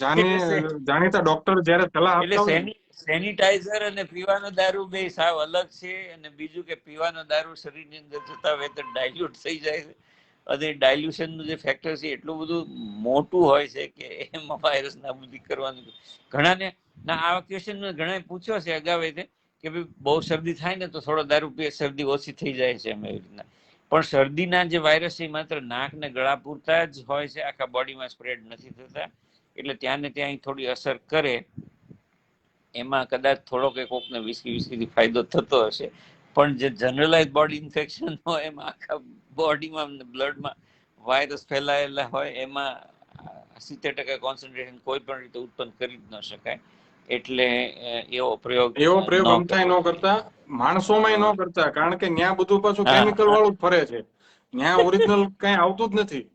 જાણીતા ડોક્ટર જયારે સલાહ આપતા હોય. સેનિટાઈઝર અને પીવાનો દારૂ બે સાવ અલગ છે. અને બીજું કે પીવાનો દારૂ શરીરની અંદર જતા હોય તો ડાયલ્યુટ થઈ જાય છે, અને ડાયલ્યુશન નું જે ફેક્ટર છે એટલું બધું મોટું હોય છે કે એમાં વાયરસ નાબૂદી કરવાનું. ઘણાને આવા ક્વેશ્ચન ઘણા પૂછ્યો છે અગાઉ કે ભાઈ બહુ શરદી થાય ને તો થોડો દારૂ પીએ, શરદી ઓછી થઈ જાય છે એમ, એવી રીતના. પણ શરદીના જે વાયરસ છે માત્ર નાક ને ગળા પૂરતા જ હોય છે, આખા બોડીમાં સ્પ્રેડ નથી થતા. એટલે ત્યાં ને ત્યાં થોડી અસર કરે, એમાં કદાચ થોડોક કોકને વિસ્કી ફાયદો થતો હશે. પણ જે જનરલાઇઝ બોડી ઇન્ફેક્શન હોય એમાં આખા બોડીમાં બ્લડમાં વાયરસ ફેલાયેલા હોય, એમાં 70% કોન્સન્ટ્રેશન કોઈ પણ રીતે ઉત્પન્ન કરી જ ન શકાય. એટલે એવો પ્રયોગ અમથાય ન કરતા, માણસોમાં ન કરતા, કારણ કે ન્યા બધું પાછું કેમિકલ વાળું જ ફરે છે. ન્યા ઓરિજિનલ કઈ આવતું જ નથી.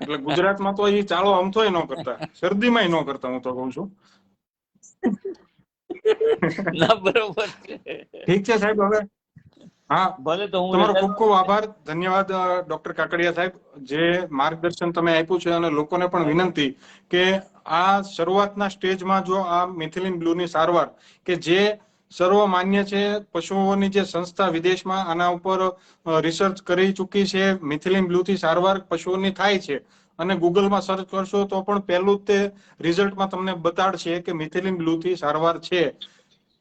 એટલે ગુજરાતમાં તો એ ચાલો અમથોય ન કરતા, શરદીમાં ન કરતા, હું તો કઉ છું. ના બરોબર છે. ઠીક છે સાહેબ. હવે હા, ભલે તો હું તમારો ખૂબ ખૂબ આભાર, ધન્યવાદ ડોક્ટર કાકડિયા સાહેબ, જે માર્ગદર્શન તમે આપ્યું છે. અને લોકોને પણ વિનંતી કે આ શરૂઆતના સ્ટેજમાં જો આ મિથિલિન બ્લૂની સારવાર કે જે સર્વમાન્ય છે, પશુઓની જે સંસ્થા વિદેશમાં આના ઉપર રિસર્ચ કરી ચૂકી છે, મિથિલિન બ્લૂથી સારવાર પશુઓની થાય છે. અને ગૂગલમાં સર્ચ કરશો તો પણ પહેલું તે રિઝલ્ટમાં તમને બતાડશે કે મિથિલિન બ્લૂથી સારવાર છે.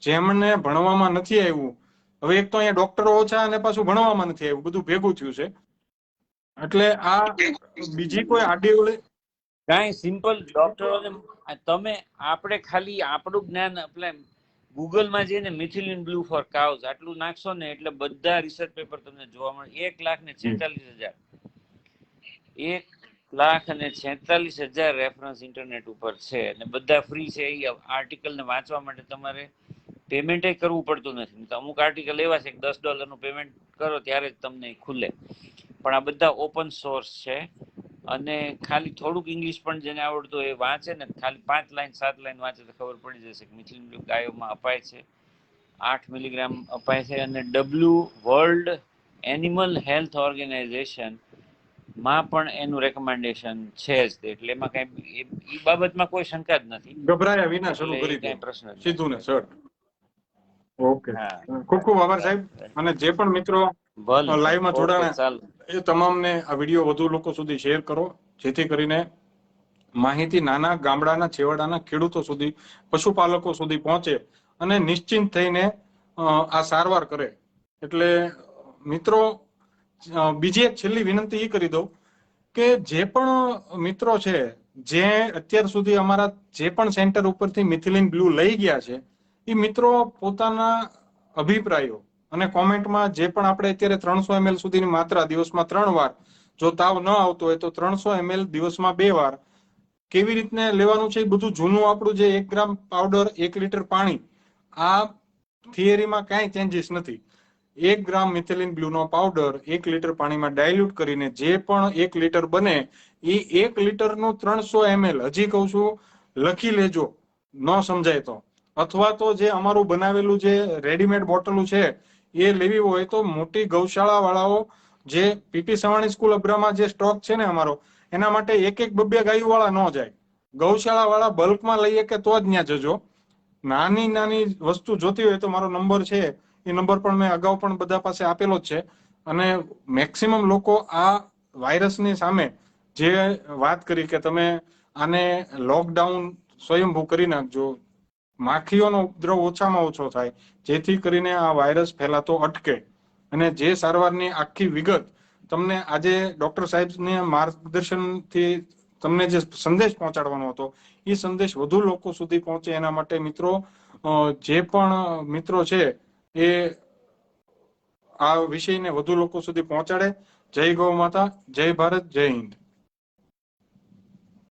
જેમને ભણવામાં નથી આવ્યું, હવે એક તો અહીંયા ડોક્ટરો ઓછા અને પાછું ભણવામાં નથી આવ્યું, બધું ભેગું થયું છે. એટલે આ બીજી કોઈ આડી કાંઈ સિમ્પલ ડોક્ટરોને તમે આપણે ખાલી આપણું જ્ઞાન ગૂગલમાં જઈને મિથિલિન બ્લુ ફોર કાઉઝ આટલું નાખશો ને એટલે બધા રિસર્ચ પેપર તમને જોવા મળે. 1,46,000 1,46,000 રેફરન્સ ઇન્ટરનેટ ઉપર છે, અને બધા ફ્રી છે. એ આર્ટિકલને વાંચવા માટે તમારે પેમેન્ટ કરવું પડતું નથી. અમુક આર્ટિકલ એવા છે કે $10 પેમેન્ટ કરો ત્યારે જ તમને ખુલે, પણ આ બધા ઓપન સોર્સ છે. અને ખાલી થોડુંક ઇંગ્લિશ પણ જેને આવડતું હોય એ વાંચે ને, ખાલી 5 લાઈન 7 લાઈન વાંચે તો ખબર પડી જશે કે મિથિલિન બ્લુ ગાયોમાં અપાય છે, 8 મિલીગ્રામ અપાય છે. અને વર્લ્ડ એનિમલ હેલ્થ ઓર્ગેનાઇઝેશન માં પણ એનું રેકમેન્ડેશન છે જ. એટલે એમાં કઈ એ બાબતમાં કોઈ શંકા જ નથી. ગભરાયા વિના શરૂ કરી દો, સીધું ને સર. ઓકે, ખૂબ ખૂબ આભાર સાહેબ. અને જે પણ મિત્રો લાઈવમાં જોડાણા એ તમામને આ વિડીયો વધુ લોકો સુધી શેર કરો, જેથી કરીને માહિતી નાના ગામડાના છેવાડાના ખેડૂતો સુધી, પશુપાલકો સુધી પહોંચે અને નિશ્ચિંત થઈને આ સારવાર કરે. એટલે મિત્રો, બીજી એક છેલ્લી વિનંતી એ કરી દઉં કે જે પણ મિત્રો છે, જે અત્યાર સુધી અમારા જે પણ સેન્ટર ઉપરથી મિથિલિન બ્લુ લઈ ગયા છે, એ મિત્રો પોતાના અભિપ્રાયો અને કોમેન્ટમાં જે પણ આપણે અત્યારે 300 ml સુધીની માત્રા દિવસમાં 3 વાર, જો તાવ ન આવતો હોય તો 300 ml દિવસમાં 2 વાર કેવી રીતને લેવાનું છે, એ બધું જૂનું આપણું જે 1 ગ્રામ પાવડર 1 લીટર પાણી, આ થિયરીમાં કાંઈ ચેન્જીસ નથી. 1 ગ્રામ મિથિલિન બ્લુનો પાવડર 1 લીટર પાણીમાં ડાયલ્યુટ કરીને જે પણ 1 લીટર બને એ 1 લીટરનું 300 ml, હજી કહું છું લખી લેજો ન સમજાય તો, અથવા તો જે અમારું બનાવેલું જે રેડીમેડ બોટલું છે એ લેવી હોય તો મોટી ગૌશાળા વાળાઓ, જે પીપી સવાણી સ્કૂલ અબ્રામાં જે સ્ટોક છે ને અમારો, એના માટે એક બબ્બે ગાયો વાળા ન જાય. ગૌશાળા વાળા બલ્કમાં લઈએ કે તો જ ત્યાં જજો. નાની નાની વસ્તુ જોતી હોય તો મારો નંબર છે, એ નંબર પણ મેં અગાઉ પણ બધા પાસે આપેલો જ છે. અને મેક્સિમમ લોકો આ વાયરસની સામે જે વાત કરી કે તમે આને લોકડાઉન સ્વયંભૂ કરી નાખજો, માખીઓનો ઉપદ્રવ ઓછામાં ઓછો થાય, જેથી કરીને આ વાયરસ ફેલાતો અટકે. અને જે સારવારની આખી વિગત તમને આજે ડોક્ટર સાહેબને માર્ગદર્શનથી તમને જે સંદેશ પહોંચાડવાનો હતો, એ સંદેશ વધુ લોકો સુધી પહોંચે એના માટે મિત્રો, જે પણ મિત્રો છે એ આ વિષયને વધુ લોકો સુધી પહોંચાડે. જય ગૌ માતા, જય ભારત, જય હિન્દ.